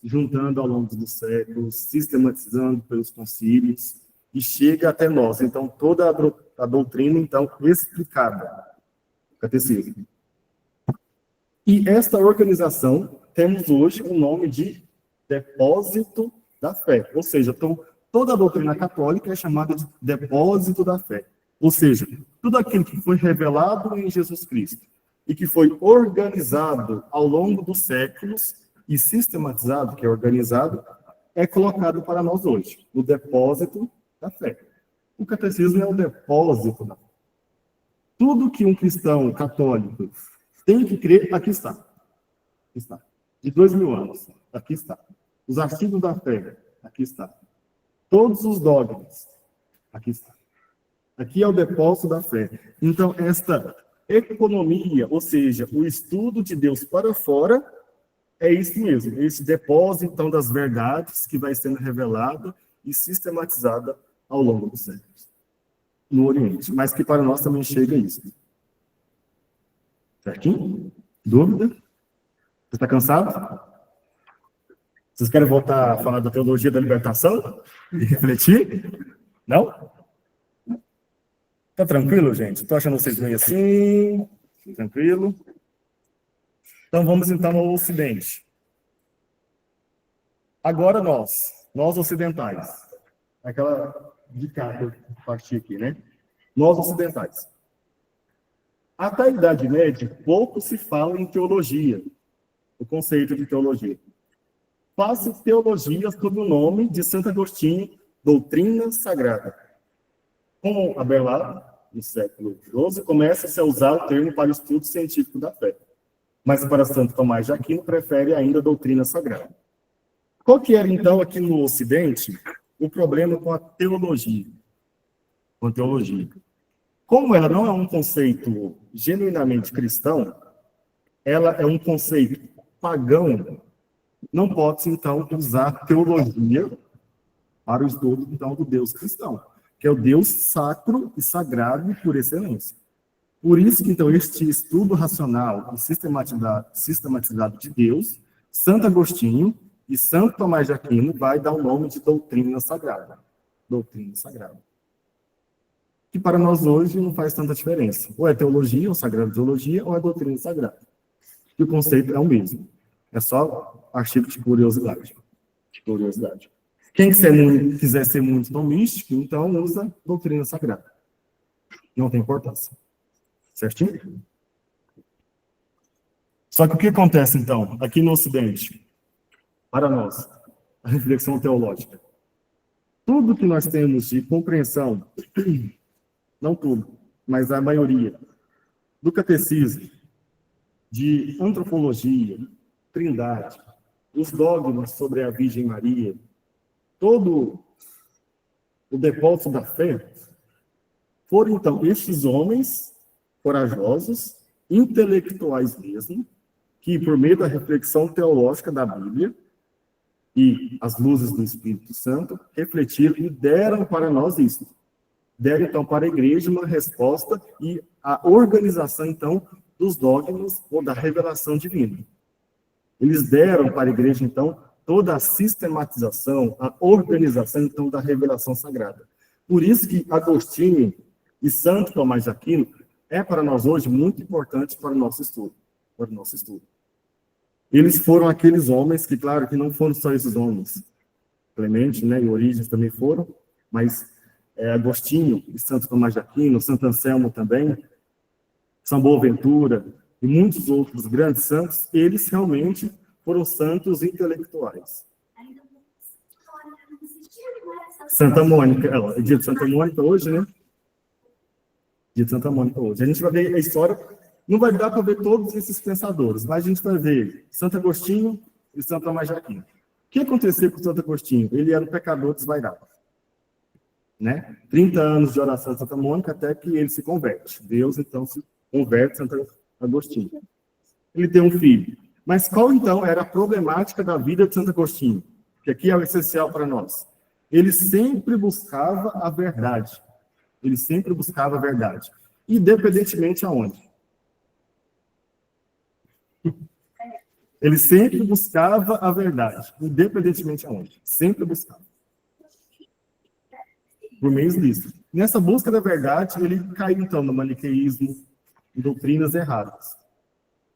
juntando ao longo dos séculos, sistematizando pelos concílios, e chega até nós. Então, toda a doutrina, então, explicada. Catecismo. E esta organização, temos hoje o nome de depósito da fé. Ou seja, toda a doutrina católica é chamada de depósito da fé. Ou seja, tudo aquilo que foi revelado em Jesus Cristo e que foi organizado ao longo dos séculos e sistematizado, que é organizado, é colocado para nós hoje, no depósito da fé. O catecismo é o depósito da fé. Tudo que um cristão católico tem que crer, aqui está. Aqui está. De 2000 anos, aqui está. Os artigos da fé, aqui está. Todos os dogmas, aqui está. Aqui é o depósito da fé. Então, esta economia, ou seja, o estudo de Deus para fora, é isso mesmo. Esse depósito, então, das verdades que vai sendo revelada e sistematizada ao longo dos séculos. No Oriente. Mas que para nós também chega isso. Certinho? Dúvida? Você está cansado? Vocês querem voltar a falar da teologia da libertação? E refletir? Não? Tá tranquilo, gente? Estou achando vocês meio assim. Tranquilo? Então vamos então ao Ocidente. Agora nós ocidentais. Aquela de cá que eu parti aqui, né? Nós ocidentais. Até a Idade Média, pouco se fala em teologia, o conceito de teologia. Faz-se teologia sob o nome de Santo Agostinho, doutrina sagrada. Com Abelardo, no século XII, começa-se a usar o termo para o estudo científico da fé. Mas para Santo Tomás de Aquino, prefere ainda a doutrina sagrada. Qual que era, então, aqui no Ocidente, o problema com a teologia? Com a teologia. Como ela não é um conceito genuinamente cristão, ela é um conceito pagão, não pode-se, então, usar teologia para o estudo, então, do Deus cristão, que é o Deus sacro e sagrado por excelência. Por isso que, então, este estudo racional e sistematizado de Deus, Santo Agostinho e Santo Tomás de Aquino vai dar o nome de doutrina sagrada. Doutrina sagrada. Que para nós hoje não faz tanta diferença. Ou é teologia, ou sagrada teologia, ou é doutrina sagrada. E o conceito é o mesmo. É só artigo de curiosidade. Quem quiser ser muito tão místico, então usa doutrina sagrada. Não tem importância. Certinho? Só que o que acontece, então, aqui no Ocidente, para nós, a reflexão teológica? Tudo que nós temos de compreensão, não tudo, mas a maioria, do catecismo, de antropologia, trindade, os dogmas sobre a Virgem Maria, todo o depósito da fé, foram, então, estes homens corajosos, intelectuais mesmo, que, por meio da reflexão teológica da Bíblia e as luzes do Espírito Santo, refletiram e deram para nós isso. Deram, então, para a igreja uma resposta e a organização, então, dos dogmas ou da revelação divina. Eles deram para a igreja, então, toda a sistematização, a organização, então, da revelação sagrada. Por isso que Agostinho e Santo Tomás de Aquino é para nós hoje muito importante para o nosso estudo. Eles foram aqueles homens que, claro, que não foram só esses homens. Clemente, né, e Orígenes também foram, mas Agostinho e Santo Tomás de Aquino, Santo Anselmo também, São Boaventura e muitos outros grandes santos, eles realmente foram santos intelectuais. Santa Mônica, é dia de Santa Mônica hoje, né? Dia de Santa Mônica hoje. A gente vai ver a história, não vai dar para ver todos esses pensadores, mas a gente vai ver Santo Agostinho e Santo Tomás de Aquino. O que aconteceu com Santo Agostinho? Ele era um pecador desvairado. Né? 30 anos de oração de Santa Mônica até que ele se converte. Deus, então, se converte Santo Agostinho. Ele tem um filho. Mas qual, então, era a problemática da vida de Santo Agostinho? Que aqui é o essencial para nós. Ele sempre buscava a verdade. Independentemente aonde. Ele sempre buscava a verdade, independentemente aonde. Sempre buscava. Por meio disso. Nessa busca da verdade, ele caiu, então, no maniqueísmo, em doutrinas erradas.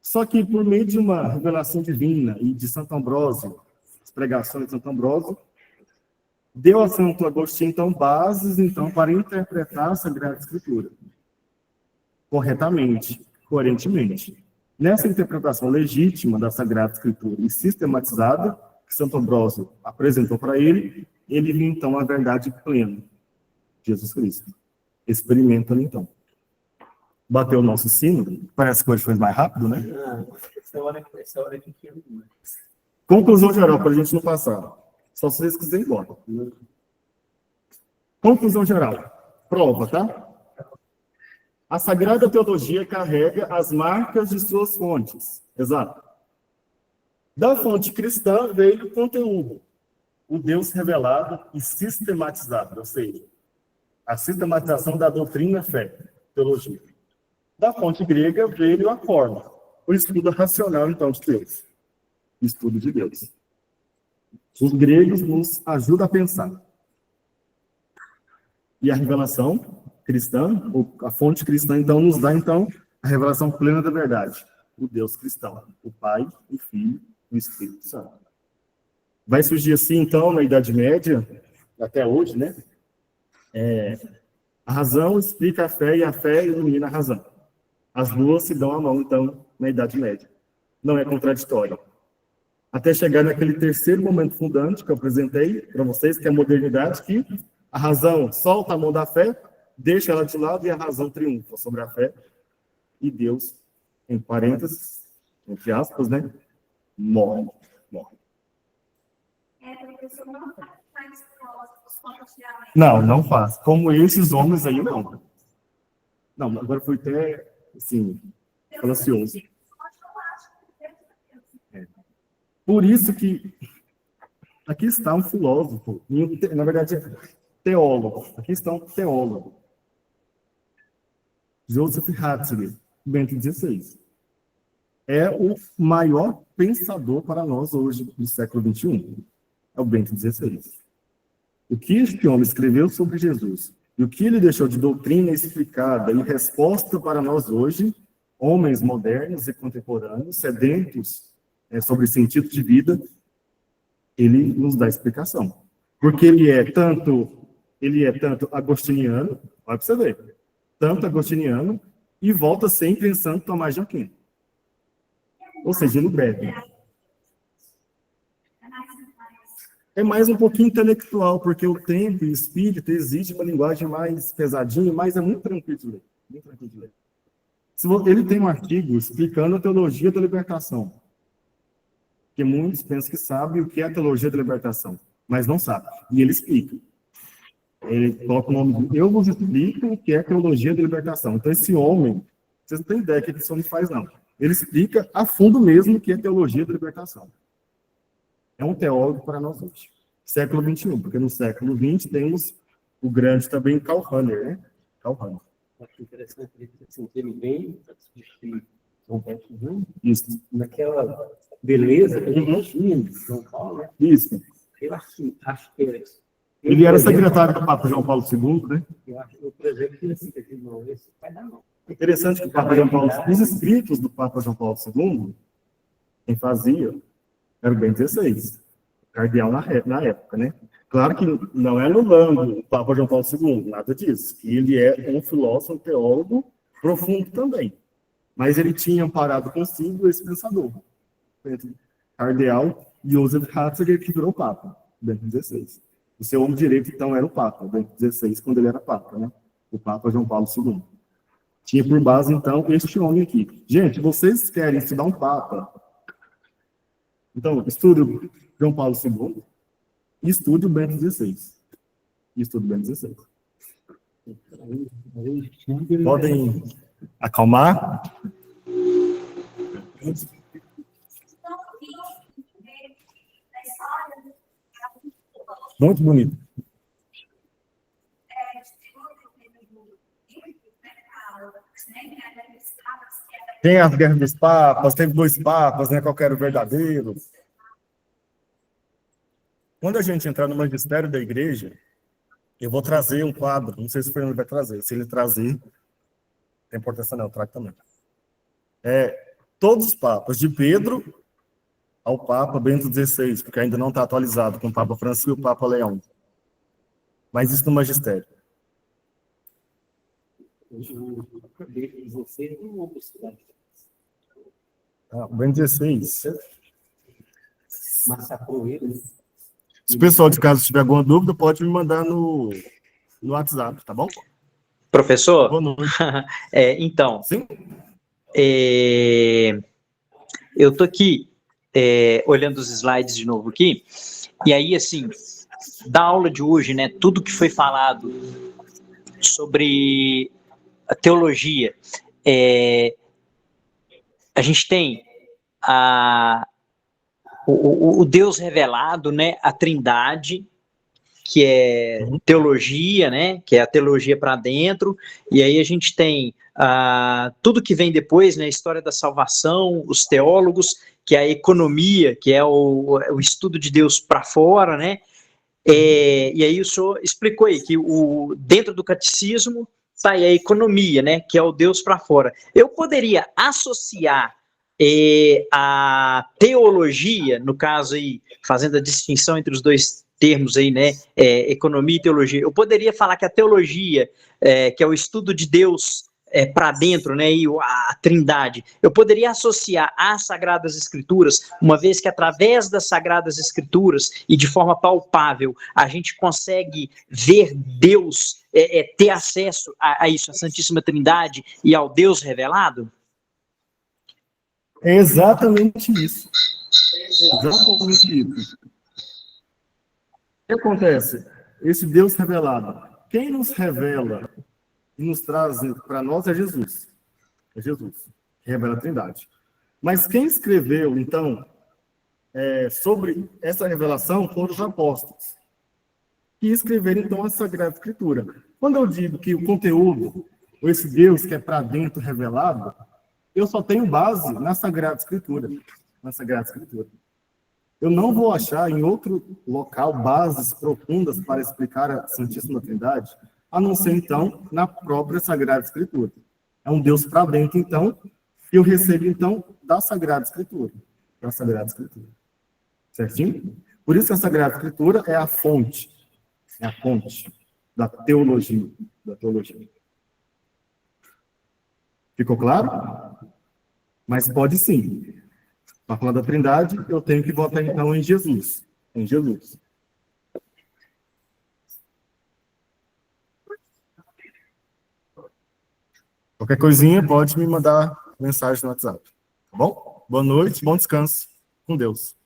Só que, por meio de uma revelação divina e de Santo Ambrósio, as pregações de Santo Ambrósio, deu a Santo Agostinho, então, bases, então, para interpretar a Sagrada Escritura. Corretamente, coerentemente. Nessa interpretação legítima da Sagrada Escritura e sistematizada, que Santo Ambrósio apresentou para ele, ele viu, então, a verdade plena, Jesus Cristo. Experimenta-lo, então. Bateu o nosso sino, parece que hoje foi mais rápido, né? Essa hora que eu mais. Conclusão geral, para a gente não passar. Só se vocês quiserem ir embora. Conclusão geral. Prova, tá? A Sagrada Teologia carrega as marcas de suas fontes. Exato. Da fonte cristã veio o conteúdo. O Deus revelado e sistematizado, ou seja, a sistematização da doutrina fé, teologia. Da fonte grega veio a forma, o estudo racional, então, de Deus. Estudo de Deus. Os gregos nos ajudam a pensar. E a revelação cristã, a fonte cristã, então, nos dá, então, a revelação plena da verdade. O Deus cristão, o Pai, o Filho e o Espírito Santo. Vai surgir assim, então, na Idade Média, até hoje, né? A razão explica a fé e a fé ilumina a razão. As duas se dão a mão, então, na Idade Média. Não é contraditório. Até chegar naquele terceiro momento fundante que eu apresentei para vocês, que é a modernidade, que a razão solta a mão da fé, deixa ela de lado e a razão triunfa sobre a fé. E Deus, em parênteses, entre aspas, né? Morre. Não faz. Como esses homens aí, não. Não, agora foi até, assim, falacioso. Por isso que aqui está um filósofo, na verdade é teólogo. Aqui está um teólogo. Joseph Ratzinger, Bento XVI. É o maior pensador para nós hoje, do século XXI. É o Bento XVI. O que este homem escreveu sobre Jesus e o que ele deixou de doutrina explicada e resposta para nós hoje, homens modernos e contemporâneos, sedentos sobre sentido de vida, ele nos dá explicação. Porque ele é tanto agostiniano, olha para você ver, tanto agostiniano, e volta sempre em Santo Tomás de Aquino. Ou seja, ele bebe. É mais um pouquinho intelectual, porque o tempo e o espírito exige uma linguagem mais pesadinha, mas é muito tranquilo de ler. Muito tranquilo de ler. Ele tem um artigo explicando a teologia da libertação. Porque muitos pensam que sabem o que é a teologia da libertação, mas não sabem. E ele explica. Ele coloca o nome de eu vos explico o que é a teologia da libertação. Então, esse homem, vocês não têm ideia do que esse homem faz, não. Ele explica a fundo mesmo o que é a teologia da libertação. É um teólogo para nós hoje. Século XXI, porque no século XX temos o grande também Karl Rahner, né? Karl Rahner. Acho interessante assim, que ele vem para discutir São Paulo, Isso. naquela beleza que a gente tinha de São Paulo, né? Isso. Eu acho que é. Ele era secretário do Papa João Paulo II, né? Eu, por exemplo, que assim, que não, esse vai dar não. Interessante que o Papa João Paulo, os escritos do Papa João Paulo II, quem fazia era o Bento XVI, cardeal na época, né? Claro que não é anulando o Papa João Paulo II, nada disso. Ele é um filósofo, um teólogo profundo também. Mas ele tinha amparado consigo esse pensador, cardeal Joseph Ratzinger, que virou Papa, Bento XVI. O seu homem direito, então, era o Papa, Bento XVI, quando ele era Papa, né? O Papa João Paulo II. Tinha por base, então, este homem aqui. Gente, vocês querem estudar um Papa? Então, estude o João Paulo II e estude o Bento XVI. Estude o Bento XVI. Podem acalmar? Muito bonito. Tem as guerras dos papas, teve 2 papas, né? Qual que era o verdadeiro? Quando a gente entrar no magistério da igreja, eu vou trazer um quadro, não sei se o Fernando vai trazer. Se ele trazer, tem importância não, eu trago também. Todos os papas, de Pedro ao Papa Bento XVI, porque ainda não está atualizado com o Papa Francisco e o Papa Leão. Mas isso no magistério. O Bento XVI. Massacrou ele. Se o pessoal de casa tiver alguma dúvida, pode me mandar no WhatsApp, tá bom? Professor? Boa noite. Então, Sim? eu tô aqui olhando os slides de novo aqui, e aí, assim, da aula de hoje, né, tudo que foi falado sobre a teologia, a gente tem o Deus revelado, né, a Trindade, que é teologia, né, que é a teologia para dentro, e aí a gente tem tudo que vem depois, né, a história da salvação, os teólogos, que é a economia, que é o estudo de Deus para fora, né, e aí o senhor explicou aí que dentro do catecismo está aí a economia, né, que é o Deus para fora. Eu poderia associar a teologia, no caso aí, fazendo a distinção entre os dois termos aí, né, economia e teologia, eu poderia falar que a teologia, que é o estudo de Deus para dentro, né, e a Trindade, eu poderia associar às Sagradas Escrituras, uma vez que através das Sagradas Escrituras e de forma palpável a gente consegue ver Deus, ter acesso a isso, a Santíssima Trindade e ao Deus revelado? É exatamente isso. Exatamente isso. O que acontece? Esse Deus revelado, quem nos revela e nos traz para nós é Jesus. É Jesus, que revela a Trindade. Mas quem escreveu, então, sobre essa revelação foram os apóstolos, que escreveram, então, a Sagrada Escritura. Quando eu digo que o conteúdo, ou esse Deus que é para dentro revelado, eu só tenho base na Sagrada Escritura. Na Sagrada Escritura. Eu não vou achar em outro local bases profundas para explicar a Santíssima Trindade, a não ser, então, na própria Sagrada Escritura. É um Deus para dentro, então, que eu recebo, então, da Sagrada Escritura. Da Sagrada Escritura. Certinho? Por isso que a Sagrada Escritura é a fonte da teologia. Da teologia. Ficou claro? Mas pode sim. Para falar da Trindade, eu tenho que votar, então, em Jesus. Em Jesus. Qualquer coisinha, pode me mandar mensagem no WhatsApp. Tá bom? Boa noite, bom descanso. Com Deus.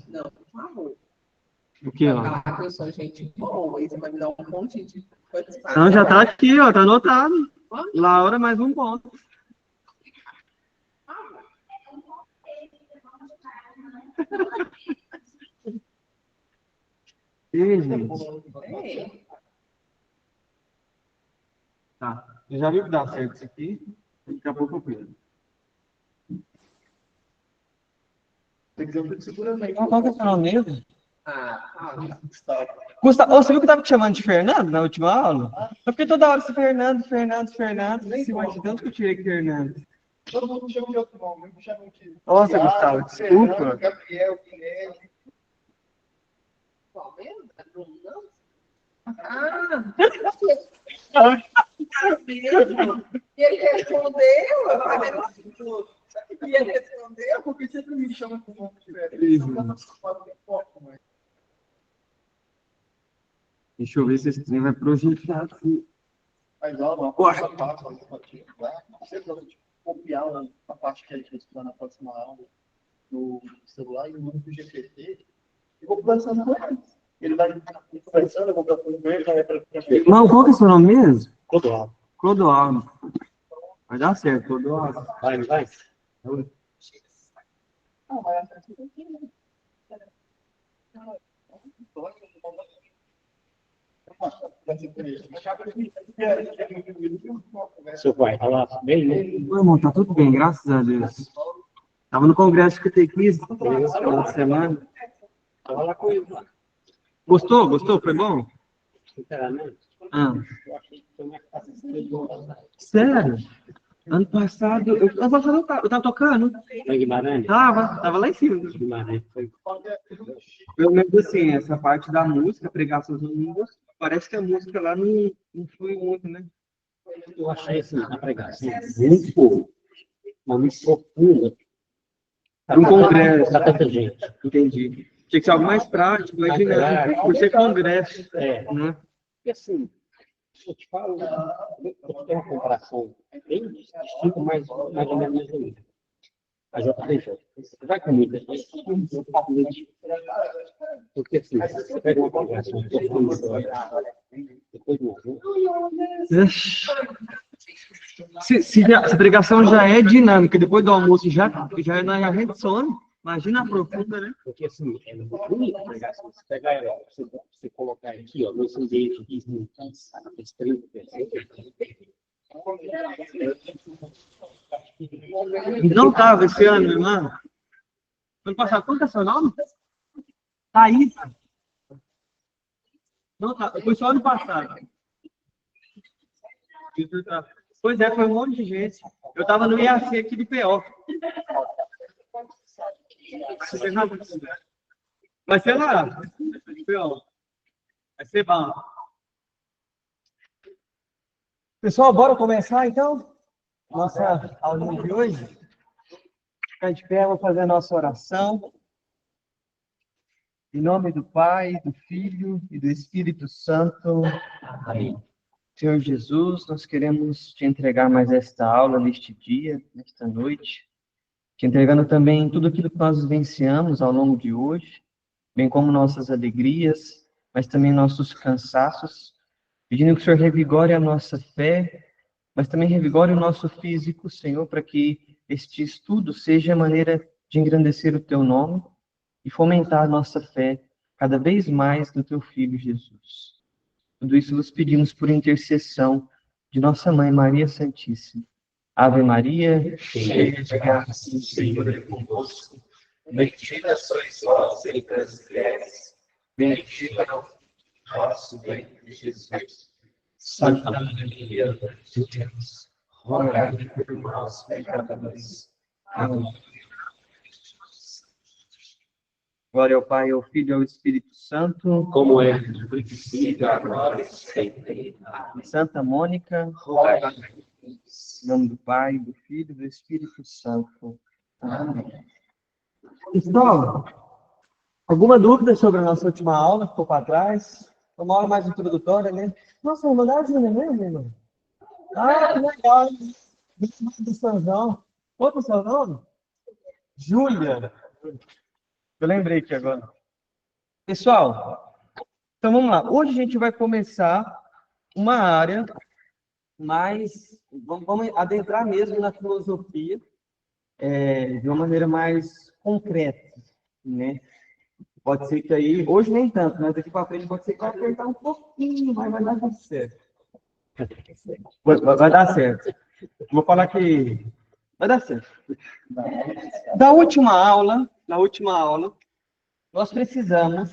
Não, por favor. O que, ó? Falar que eu sou gente boa, e você vai me dar um monte de coisa. Não, já tá aqui, ó, tá anotado. Laura, mais um ponto. Ih, gente. Tá, eu já vi que dá certo isso aqui. Daqui a pouco eu vejo. Tem que ser seguramente. Qual que é o canal mesmo? Gustavo. Gustavo, você viu que eu tava te chamando de Fernando na última aula? É porque toda hora esse Fernando, Fernando, Fernando. Se vai de tanto que eu tirei que Fernando. Todo mundo chama de outro nome. Me chamam de Nossa, Thiago, Gustavo, Fernando, desculpa. Gabriel, Guilherme. Palmeiras? Não? Ah! E ele respondeu, eu falei, e ele respondeu, Porque sempre me chamam com um nome diferente. Deixa eu ver se esse trem vai projetar aqui. Mas ó, uma coisa fácil, você pode copiar a parte que a gente vai estudar na próxima aula no celular e manda pro GPT e vou conversando com ele. Ele vai conversando, eu vou conversando com ele, vai para Irmão, qual que é o seu nome mesmo? Clodoaldo. Clodoaldo. Vai dar certo, Clodoaldo. Vai, não vai? Seu pai, tá lá bem, né? Meu irmão, tá tudo bem, graças a Deus. Tava no congresso de catequismo na semana. Tava lá com ele, lá. Gostou? Gostou? Foi bom? Sinceramente, Ah, eu achei que foi mais fácil que do ano sério? Ano passado, eu tava tocando. Foi Guimarães? Tava lá em cima. Guimarães foi. Pelo menos assim, essa parte da música, pregação dos línguas, parece que a música lá não foi muito, né? Eu achei assim, a pregação muito, mas muito profunda. Era um congresso. Pra tanta gente. Entendi. Tinha que ser algo mais prático, mais dinâmico, por ser congresso, É, né? e assim, eu te falo, eu tenho uma comparação bem distinta, mas mais ou menos mais ou menos. A JPJ. Você vai com muita gente, eu falo muito. Porque assim, você pega uma conversa, um pouco depois de um Se a pregação já é dinâmica, depois do almoço já é na rede sono, imagina a profunda, né? porque assim, é muito bonito a pregação. Você pegar ela, você colocar aqui, ó, nesse ambiente aqui, esse 30%. Não tava esse ano, irmão. Ano passado, qual que é seu nome? Thaís. Não, tá. Foi só ano passado. Pois é, foi um monte de gente. Eu tava no IAC aqui do PO. Vai ser lá. PO. Vai ser bom. Pessoal, bora começar então? Nossa aulinha de hoje. Ficar de pé, vou fazer a nossa oração. Em nome do Pai, do Filho e do Espírito Santo. Amém. Senhor Jesus, nós queremos te entregar mais esta aula neste dia, nesta noite, te entregando também tudo aquilo que nós vivenciamos ao longo de hoje, bem como nossas alegrias, mas também nossos cansaços, pedindo que o Senhor revigore a nossa fé, mas também revigore o nosso físico, Senhor, para que este estudo seja a maneira de engrandecer o teu nome e fomentar a nossa fé cada vez mais no teu Filho Jesus. Tudo isso nos pedimos por intercessão de nossa Mãe Maria Santíssima. Ave Maria, cheia de graça, o Senhor é convosco. Bendita sois vós entre as mulheres. Bendito é o nosso ventre, Jesus. Santa Maria, Mãe de Deus, rogai por nós, pecadores. Amém. Glória ao Pai, ao Filho e ao Espírito Santo. Como é no princípio, agora e sempre. Santa Mônica, rogai por nós. Em nome do Pai, do Filho e do Espírito Santo. Amém. Pessoal, alguma dúvida sobre a nossa última aula? Ficou para trás? Foi uma aula mais introdutória, né? Nossa, vou mandar a Júlia mesmo, irmão. Ah, que legal. Do Sanzão. Qual é o seu nome? Júlia. Eu lembrei aqui agora. Pessoal, então vamos lá. Hoje a gente vai começar uma área mais... Vamos adentrar mesmo na filosofia de uma maneira mais concreta, né? Pode ser que aí... Hoje nem tanto, mas daqui para frente pode ser que vai apertar um pouquinho, mas vai dar tudo certo. Vai dar certo. Vou falar que vai dar certo. Na última aula, nós precisamos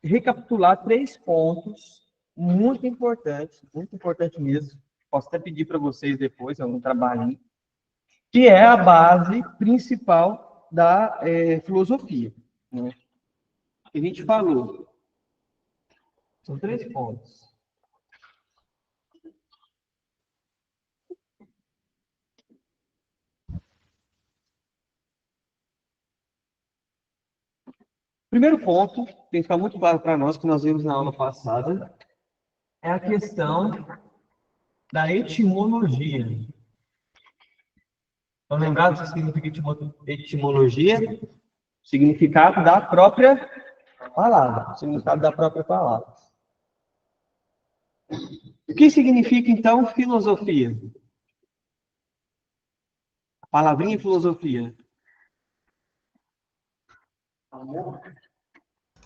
recapitular 3 pontos muito importante mesmo. Posso até pedir para vocês depois, algum trabalhinho, que é a base principal da filosofia, né? Que a gente falou. São 3 pontos. Primeiro ponto, tem que ficar muito claro para nós, que nós vimos na aula passada, é a questão da etimologia. Estão lembrados do que significa etimologia? Significado da própria palavra. Significado da própria palavra. O que significa, então, filosofia? A palavrinha filosofia.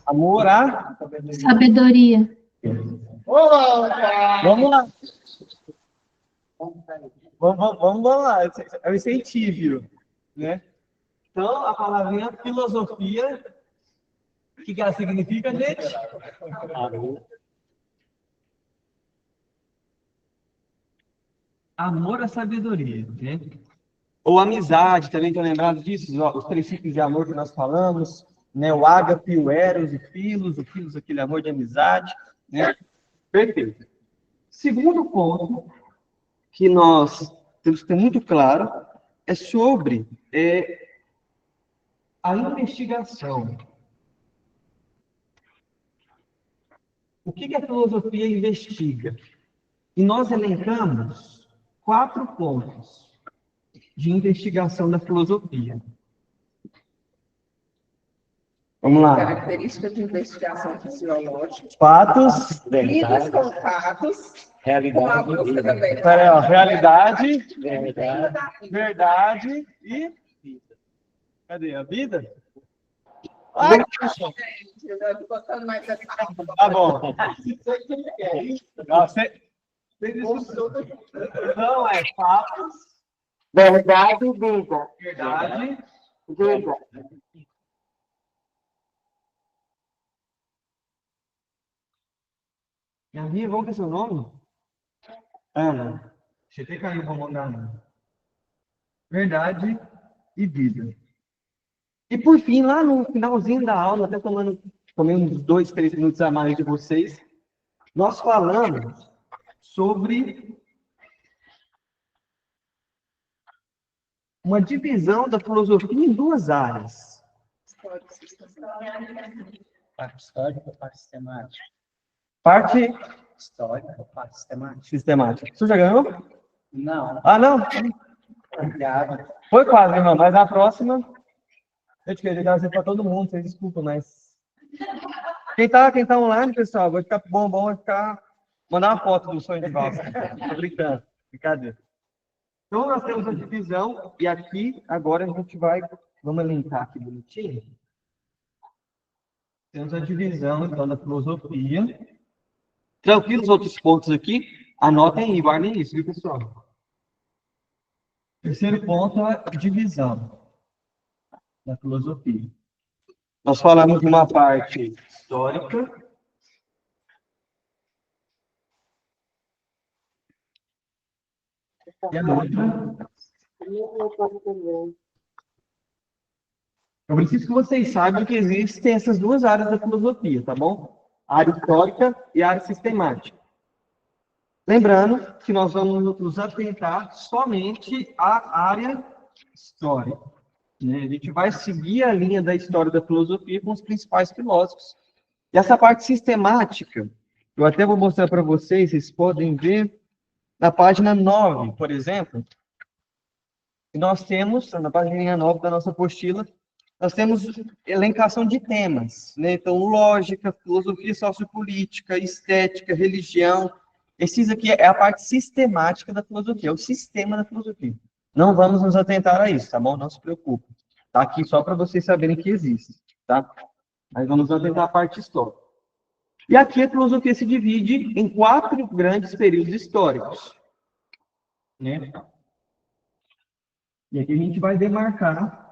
Amor a... Sabedoria. Vamos lá. Vamos lá. É o incentivo, né? Então, a palavrinha filosofia, o que ela significa, gente? Amor à sabedoria, né? Ou amizade, também estão lembrados disso? Os princípios de amor que nós falamos, né? O ágape, o eros, o filos, aquele amor de amizade, né? Perfeito. Segundo ponto que nós temos que ter muito claro é sobre a investigação. O que a filosofia investiga? E nós elencamos 4 pontos de investigação da filosofia. Vamos lá. Características de investigação fisiológica. Fatos. Lidos com fatos. Realidade. Com a busca da verdade. Peraí, ó, realidade. Verdade e vida. Cadê a vida? Ai, Gente, eu já tô botando mais essa. tá bom. Não é fatos. Verdade e vida. Verdade. Vida. Minha amiga, qual que é seu nome? Ana. Deixa eu ter carinho para mandar Ana. Verdade e vida. E por fim, lá no finalzinho da aula, até tomei uns 2, 3 minutos a mais de vocês, nós falamos sobre uma divisão da filosofia em 2 áreas. Parte histórica, parte sistemática. Parte Histórica, parte sistemática. sistemática. Você já ganhou? Não. Ah, não? Obrigado. Foi quase, irmão, mas na próxima eu te queria dizer para todo mundo, vocês desculpam, mas quem tá online, pessoal, vai ficar bom, vai ficar mandar uma foto do sonho de valsa. Tô brincando, brincadeira. Então nós temos a divisão e aqui agora a gente vamos elencar aqui bonitinho. Temos a divisão então da filosofia. Tranquilo os outros pontos aqui, anotem aí, guardem isso, viu, pessoal? Terceiro ponto é a divisão da filosofia. Nós falamos de uma parte histórica, e a outra. Eu preciso que vocês saibam que existem essas 2 áreas da filosofia, tá bom? A área histórica e a área sistemática. Lembrando que nós vamos nos atentar somente à área histórica, né? A gente vai seguir a linha da história da filosofia com os principais filósofos. E essa parte sistemática, eu até vou mostrar para vocês, vocês podem ver na página 9, por exemplo, nós temos, na página 9 da nossa apostila, nós temos elencação de temas, né? Então, lógica, filosofia sociopolítica, estética, religião. Esses aqui é a parte sistemática da filosofia, é o sistema da filosofia. Não vamos nos atentar a isso, tá bom? Não se preocupe. Tá aqui só para vocês saberem que existe, tá? Mas vamos nos atentar à parte histórica. E aqui a filosofia se divide em 4 grandes períodos históricos, né? E aqui a gente vai demarcar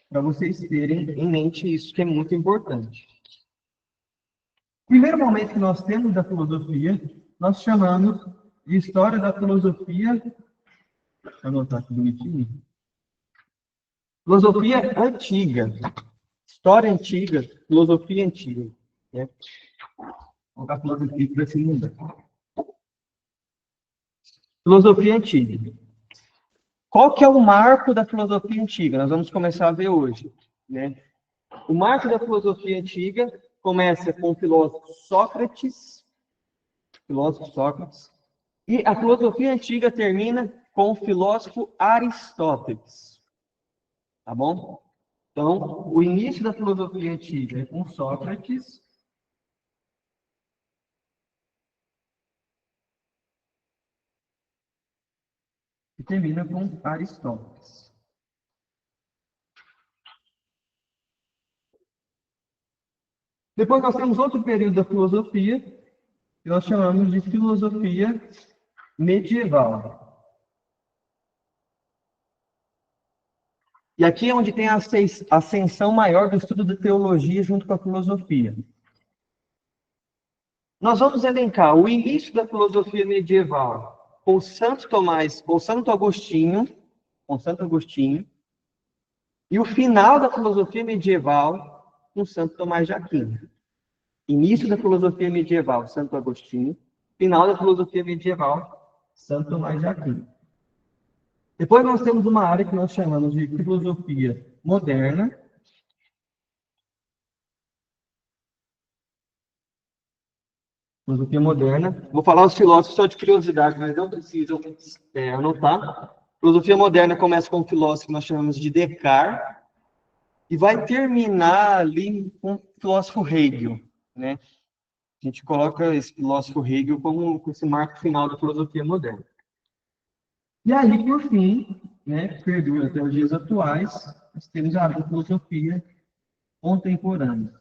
para vocês terem em mente isso, que é muito importante. O primeiro momento que nós temos da filosofia, nós chamamos de história da filosofia Deixa eu anotar aqui bonitinho. Filosofia antiga. História antiga, filosofia antiga. Né? Vou colocar filosofia para esse mundo. Filosofia antiga. Qual que é o marco da filosofia antiga? Nós vamos começar a ver hoje. Né? O marco da filosofia antiga começa com o filósofo Sócrates, e a filosofia antiga termina com o filósofo Aristóteles. Tá bom? Então, o início da filosofia antiga é com Sócrates. E termina com Aristóteles. Depois nós temos outro período da filosofia, que nós chamamos de filosofia medieval. E aqui é onde tem a ascensão maior do estudo da teologia junto com a filosofia. Nós vamos elencar o início da filosofia medieval com Santo Tomás, com Santo Agostinho, e o final da filosofia medieval com Santo Tomás de Aquino. Início da filosofia medieval, Santo Agostinho. Final da filosofia medieval, Santo Tomás de Aquino. Depois nós temos uma área que nós chamamos de filosofia moderna. Filosofia moderna. Vou falar os filósofos só de curiosidade, mas não precisam anotar. Filosofia moderna começa com um filósofo que nós chamamos de Descartes e vai terminar ali com o filósofo Hegel, né? A gente coloca esse filósofo Hegel como esse marco final da filosofia moderna. E aí, por fim, né, perdura até os dias atuais, nós temos a filosofia contemporânea.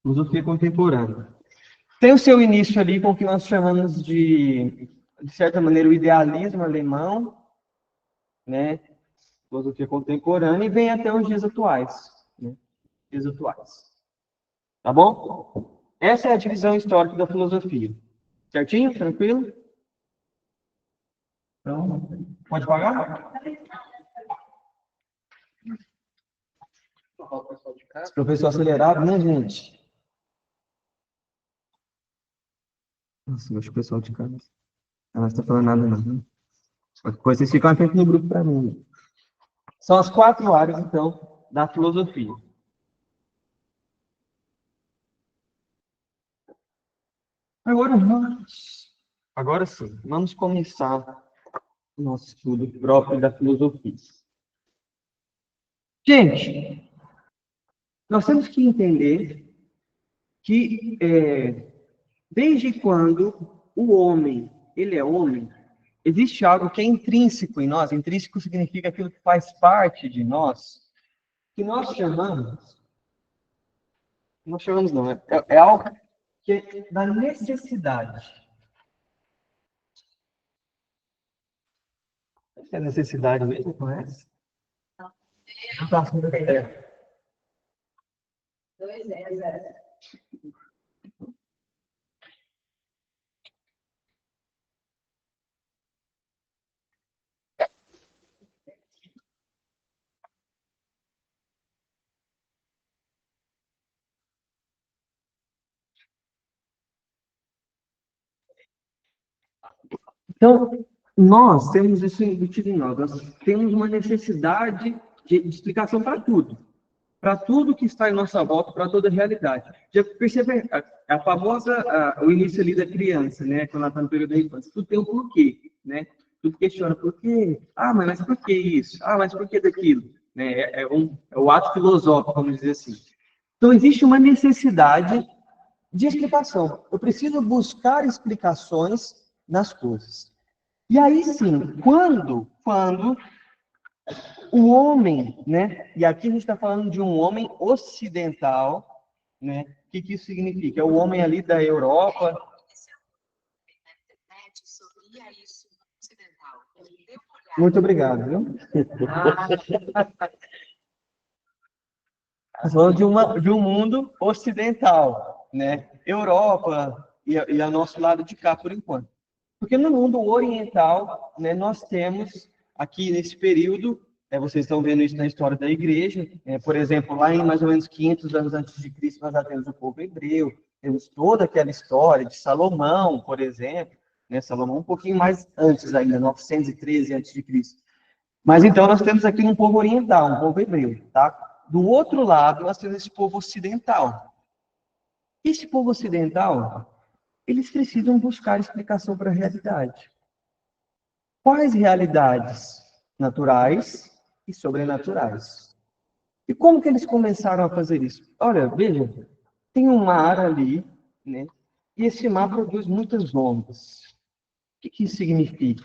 Filosofia contemporânea. Tem o seu início ali com o que nós chamamos de certa maneira, o idealismo alemão, né? Filosofia contemporânea, e vem até os dias atuais. Né? Dias atuais. Tá bom? Essa é a divisão histórica da filosofia. Certinho? Tranquilo? Então, pode pagar? Esse professor acelerado, né, gente? Nossa, eu acho que o pessoal de casa. Ela não está falando nada, não. Qualquer coisa, vocês ficam atentos no grupo para mim. São as 4 áreas, então, da filosofia. Agora sim, vamos começar o nosso estudo próprio da filosofia. Gente, nós temos que entender que desde quando o homem, ele é homem, existe algo que é intrínseco em nós. Intrínseco significa aquilo que faz parte de nós, que nós chamamos não, é algo que é da necessidade. É necessidade mesmo, não é? Não tá assim, é. 2-0. Então, nós temos isso embutido em nós. Nós temos uma necessidade de explicação para tudo. Para tudo que está em nossa volta, para toda a realidade. Já percebe a famosa, o início ali da criança, né? Quando ela está no período da infância. Tudo tem um porquê, né? Tudo questiona por quê? Ah, mas por que isso? Ah, mas por que daquilo? Né? É o ato filosófico, vamos dizer assim. Então, existe uma necessidade de explicação. Eu preciso buscar explicações nas coisas. E aí sim, quando o homem, né? E aqui a gente está falando de um homem ocidental, né? O que isso significa? É o homem ali da Europa. Muito obrigado, viu? Estamos falando de um mundo ocidental, né? Europa e ao nosso lado de cá, por enquanto. Porque no mundo oriental, né, nós temos, aqui nesse período, vocês estão vendo isso na história da igreja, por exemplo, lá em mais ou menos 500 anos antes de Cristo, nós já temos o povo hebreu, temos toda aquela história de Salomão, por exemplo, né, Salomão um pouquinho mais antes ainda, 913 antes de Cristo. Mas então nós temos aqui um povo oriental, um povo hebreu, tá? Do outro lado, nós temos esse povo ocidental. Esse povo ocidental, eles precisam buscar explicação para a realidade. Quais realidades naturais e sobrenaturais? E como que eles começaram a fazer isso? Olha, veja, tem um mar ali, né? E esse mar produz muitas ondas. O que isso significa?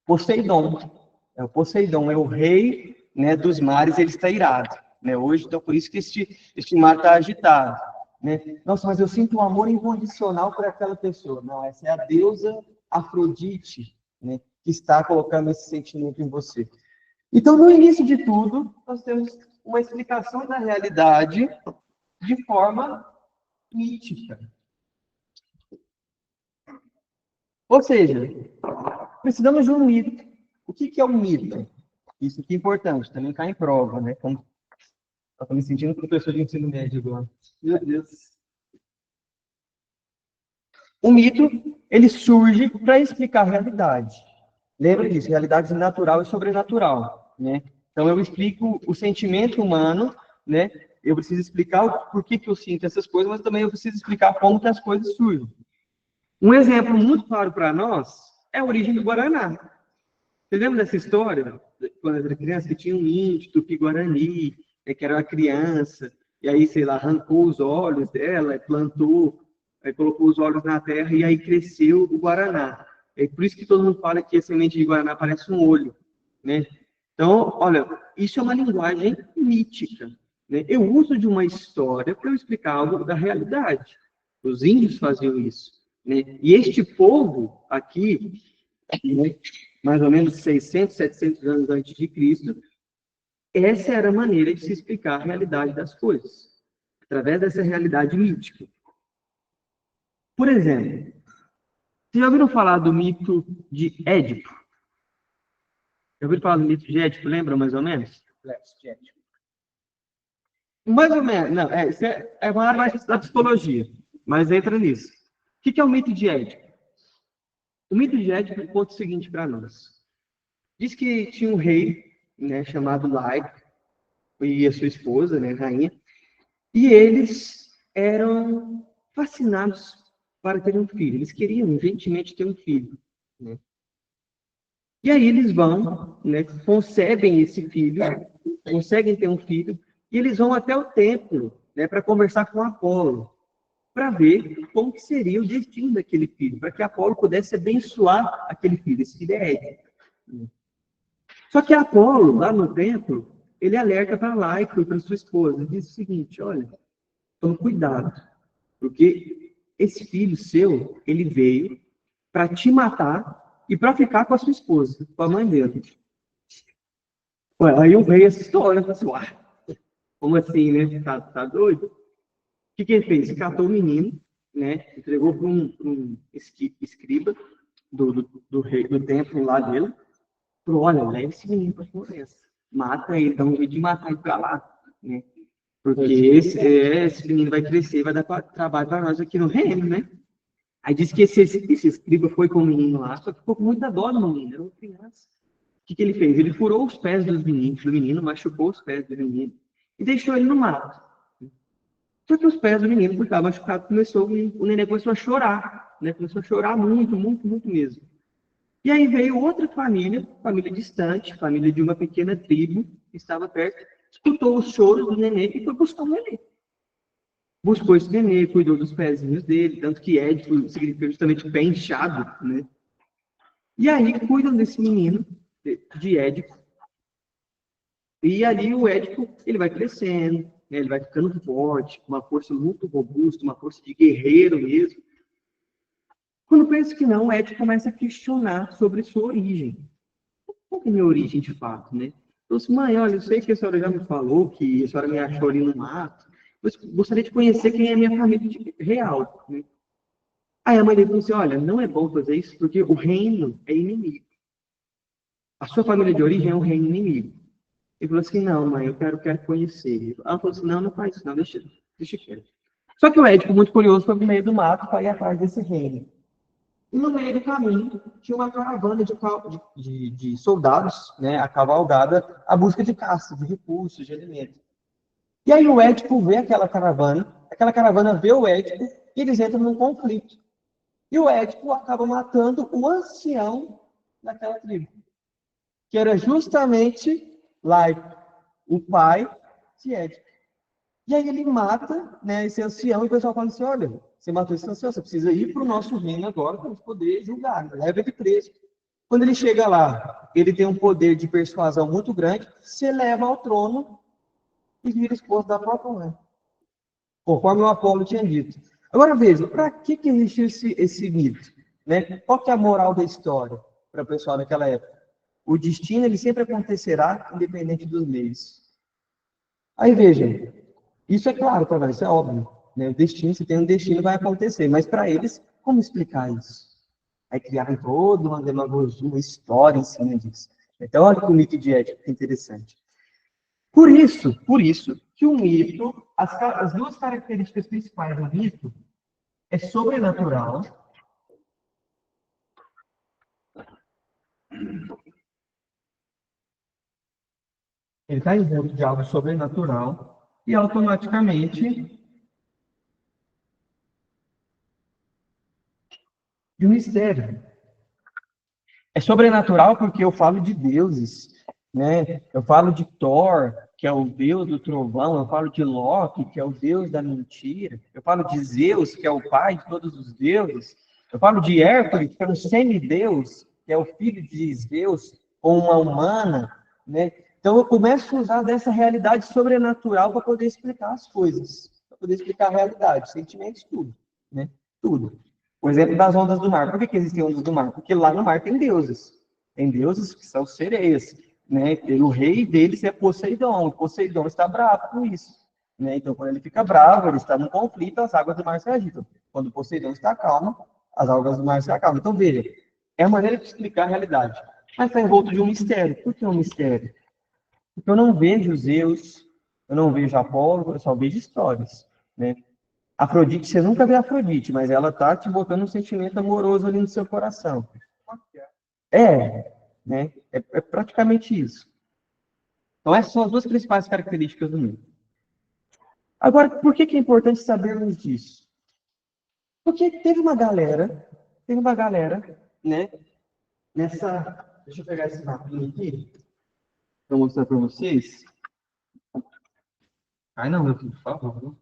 Poseidon. O Poseidon é o rei, né, dos mares, ele está irado, né? Hoje, então, por isso que este mar está agitado, né? Nossa, mas eu sinto um amor incondicional por aquela pessoa. Não, essa é a deusa Afrodite, né, que está colocando esse sentimento em você. Então, no início de tudo, nós temos uma explicação da realidade de forma mítica. Ou seja, precisamos de um mito. O que é um mito? Isso aqui é importante, também cai em prova, né? Como eu estou me sentindo professor de ensino médio agora. Meu Deus. O mito, ele surge para explicar a realidade. Lembra disso, realidade natural e sobrenatural, né? Então, eu explico o sentimento humano, né? Eu preciso explicar por que eu sinto essas coisas, mas também eu preciso explicar como que as coisas surgem. Um exemplo muito claro para nós é a origem do Guaraná. Você lembra dessa história? Quando eu era criança, que tinha um índio, Tupi-Guarani, que era uma criança, e aí, sei lá, arrancou os olhos dela, plantou, aí colocou os olhos na terra, e aí cresceu o Guaraná. É por isso que todo mundo fala que a semente de Guaraná parece um olho, né? Então, olha, isso é uma linguagem mítica, né? Eu uso de uma história para eu explicar algo da realidade. Os índios faziam isso, né? E este povo aqui, né, mais ou menos 600, 700 anos antes de Cristo, essa era a maneira de se explicar a realidade das coisas, através dessa realidade mítica. Por exemplo, vocês já ouviram falar do mito de Édipo? Já ouviram falar do mito de Édipo? Lembra mais ou menos? Mais ou menos. Não, isso é uma área mais da psicologia, mas entra nisso. O que é o mito de Édipo? O mito de Édipo conta o seguinte para nós. Diz que tinha um rei, né, chamado Laico, e a sua esposa, né, rainha, e eles eram fascinados para ter um filho. Eles queriam urgentemente ter um filho, né? E aí eles vão, né, concebem esse filho, conseguem ter um filho, e eles vão até o templo, né, para conversar com Apolo, para ver como que seria o destino daquele filho, para que Apolo pudesse abençoar aquele filho. Esse filho é Édipo. Só que Apolo, lá no templo, ele alerta para Laico e para sua esposa, diz o seguinte: olha, tome cuidado, porque esse filho seu, ele veio para te matar e para ficar com a sua esposa, com a mãe dele. Ué, aí o rei assustou, olha, falou assim: como assim, né? Tá doido? O que ele fez? Ele catou o menino, né? Entregou para um escriba do rei, do templo lá dele. Falou: olha, leva esse menino para a floresta. Mata ele, dá um jeito de matar ele para lá, né? Porque esse menino vai crescer, vai dar trabalho para nós aqui no reino, né? Aí disse que esse escriba foi com o menino lá, só que ficou com muita dó do menino, era uma criança. O que ele fez? Ele furou os pés do menino, machucou os pés do menino e deixou ele no mato. Só que os pés do menino, por estar machucado, o neném começou a chorar, né? Começou a chorar muito, muito, muito mesmo. E aí veio outra família distante, família de uma pequena tribo que estava perto, escutou os choros do neném e foi buscar o neném. Buscou esse neném, cuidou dos pezinhos dele, tanto que Édipo significa justamente pé inchado, né? E aí cuidam desse menino, de Édipo. E ali o Édipo, ele vai crescendo, né? Ele vai ficando forte, com uma força muito robusta, uma força de guerreiro mesmo. Quando penso que não, o Édipo começa a questionar sobre sua origem. Qual é a minha origem de fato, né? Então, assim, mãe, olha, eu sei que a senhora já me falou, que a senhora me achou ali no mato, mas gostaria de conhecer quem é a minha família real, né? Aí a mãe dele falou assim, olha, não é bom fazer isso porque o reino é inimigo. A sua família de origem é um reino inimigo. Ele falou assim, não, mãe, eu quero conhecer. Ela falou assim, não, não faz isso, não, deixa quieto. Só que o Édipo, muito curioso, foi no meio do mato para ir atrás desse reino. E no meio do caminho tinha uma caravana de soldados, né, a cavalgada, à busca de caça, de recursos, de alimentos. E aí o Édipo vê aquela caravana vê o Édipo e eles entram num conflito. E o Édipo acaba matando o ancião daquela tribo, que era justamente Laico, o pai de Édipo. E aí ele mata, né, esse ancião e o pessoal fala assim, olha, você matou esse ancião, você precisa ir para o nosso reino agora para a gente poder julgar, né? Leva ele preso. Quando ele chega lá, ele tem um poder de persuasão muito grande, se eleva ao trono e vira esposo da própria mãe, conforme o Apolo tinha dito. Agora veja, para que existe esse mito? Né? Qual que é a moral da história para o pessoal daquela época? O destino ele sempre acontecerá independente dos meios. Aí veja, isso é claro para nós, isso é óbvio. Né? O destino, se tem um destino, vai acontecer. Mas para eles, como explicar isso? Aí criaram toda uma demagogia, uma história em cima disso. Então, olha que o mito de Édipo, que interessante. Por isso que o mito, as duas características principais do mito é sobrenatural. Ele está envolto de algo sobrenatural e automaticamente de um mistério. É sobrenatural porque eu falo de deuses, né? Eu falo de Thor, que é o deus do trovão, eu falo de Loki, que é o deus da mentira, eu falo de Zeus, que é o pai de todos os deuses, eu falo de Hércules, que é um semideus, que é o filho de Zeus, ou uma humana, né? Então eu começo a usar dessa realidade sobrenatural para poder explicar as coisas, para poder explicar a realidade, sentimentos, tudo, né? Tudo. O exemplo das ondas do mar. Por que existem ondas do mar? Porque lá no mar tem deuses. Tem deuses que são sereias. Né? E o rei deles é Poseidon. O Poseidon está bravo com isso. Né? Então, quando ele fica bravo, ele está num conflito, as águas do mar se agitam. Quando o Poseidon está calmo, as águas do mar se acalmam. Então, veja, é a maneira de explicar a realidade. Mas está envolto de um mistério. Por que um mistério? Porque eu não vejo Zeus, eu não vejo Apolo, eu só vejo histórias. Né? Afrodite, você nunca vê Afrodite, mas ela tá te botando um sentimento amoroso ali no seu coração. Né? É praticamente isso. Então, essas são as duas principais características do mito. Agora, por que é importante sabermos disso? Porque teve uma galera, né, nessa... Deixa eu pegar esse mapinha aqui, para mostrar para vocês. Ai, não, meu filho, por favor.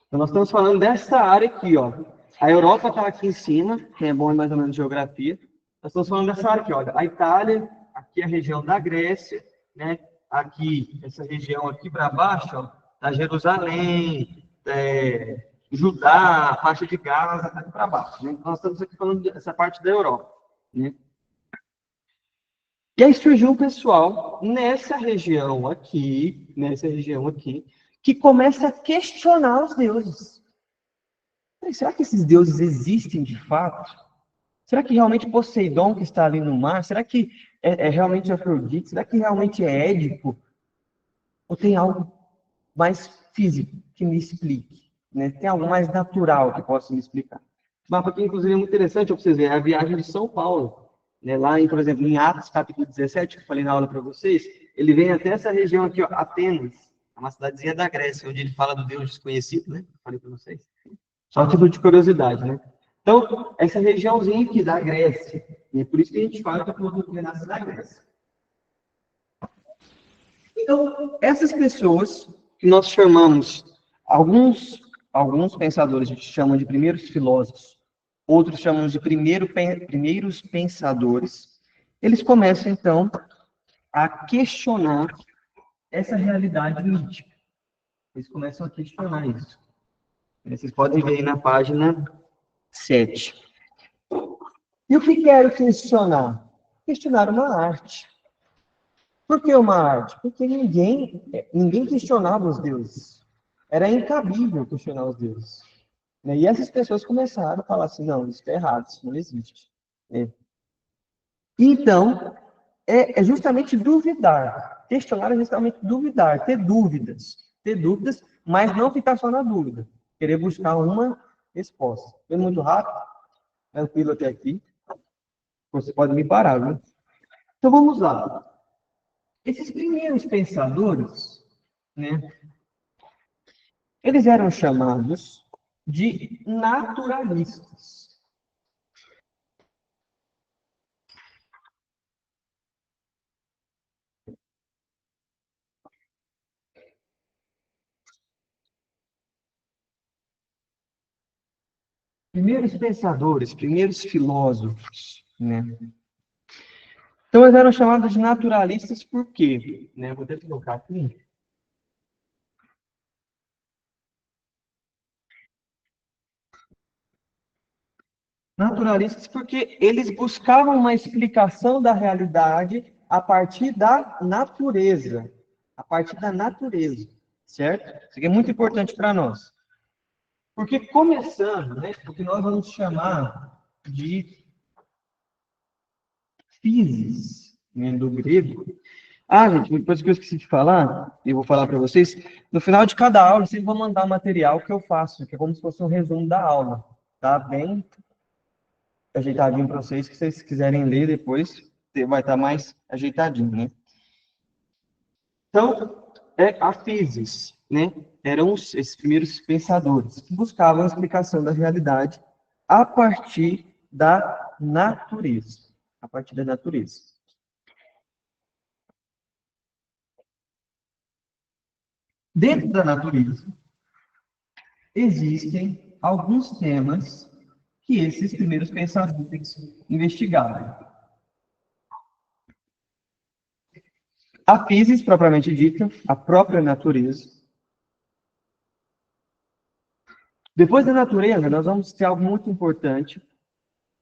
Então, nós estamos falando dessa área aqui, ó. A Europa está aqui em cima, quem é bom em mais ou menos geografia. Nós estamos falando dessa área aqui, olha. A Itália, aqui a região da Grécia, né? Aqui, essa região aqui para baixo, ó, da Jerusalém, Judá, a faixa de Gaza, aqui para baixo. Né? Nós estamos aqui falando dessa parte da Europa, né? E aí surgiu um pessoal nessa região aqui, que começa a questionar os deuses. Será que esses deuses existem de fato? Será que realmente Poseidon que está ali no mar? Será que é realmente Afrodite? Será que realmente é Édipo? Ou tem algo mais físico que me explique? Né? Tem algo mais natural que possa me explicar? O mapa aqui, inclusive, é muito interessante para vocês verem. É a viagem de São Paulo. Né? Lá, por exemplo, em Atos, capítulo 17, que eu falei na aula para vocês, ele vem até essa região aqui, ó, Atenas, uma cidadezinha da Grécia, onde ele fala do Deus desconhecido, né? Falei para vocês. Só tipo de curiosidade, né? Então, essa regiãozinha aqui da Grécia, e é por isso que a gente fala que a filosofia nasce da Grécia. Então, essas pessoas que nós chamamos, alguns pensadores a gente chama de primeiros filósofos, outros chamam de primeiros pensadores, eles começam, então, a questionar essa realidade mítica. Eles começam a questionar isso. Vocês podem ver aí na página 7. E o que quero questionar? Questionar uma arte. Por que uma arte? Porque ninguém questionava os deuses. Era incabível questionar os deuses. né? E essas pessoas começaram a falar assim, não, isso está errado, isso não existe. Né? Então, é justamente duvidar. Questionar é justamente duvidar, ter dúvidas, mas não ficar só na dúvida. Querer buscar uma resposta. Foi muito rápido, tranquilo até aqui. Você pode me parar, viu? Então vamos lá. Esses primeiros pensadores, né, eles eram chamados de naturalistas. Primeiros pensadores, primeiros filósofos, né? Então eles eram chamados de naturalistas por quê? Né? Vou até colocar aqui. Naturalistas porque eles buscavam uma explicação da realidade a partir da natureza. A partir da natureza, certo? Isso aqui é muito importante para nós. Porque começando, né, o que nós vamos chamar de physis, né, do grego. Ah, gente, depois que eu esqueci de falar, eu vou falar para vocês, no final de cada aula, eu sempre vou mandar o material que eu faço, que é como se fosse um resumo da aula, tá? Bem ajeitadinho para vocês, que vocês quiserem ler depois, vai estar mais ajeitadinho, né? Então, a physis, né? Eram esses primeiros pensadores que buscavam a explicação da realidade a partir da natureza. A partir da natureza. Dentro da natureza, existem alguns temas que esses primeiros pensadores investigaram. A physis, propriamente dita, a própria natureza. Depois da natureza, nós vamos ter algo muito importante,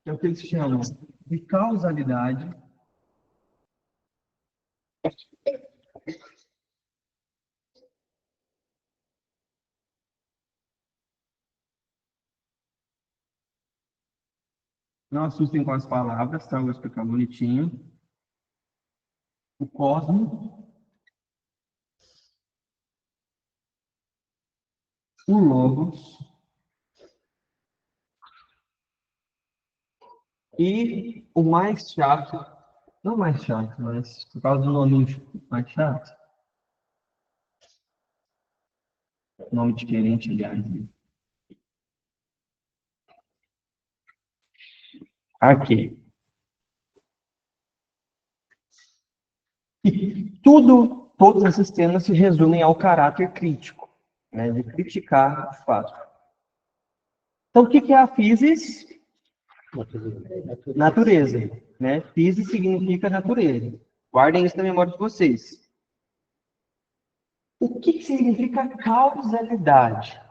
que é o que eles chamam de causalidade. Não assustem com as palavras, tá? Eu vou explicar bonitinho. O cosmos, o logos e o mais chato, não mais chato, mas por causa do nome mais chato, nome diferente, aliás. Aqui. E todos esses temas se resumem ao caráter crítico, né, de criticar o fato. Então, o que é a physis? Natureza, né? Physis significa natureza. Guardem isso na memória de vocês. O que significa causalidade?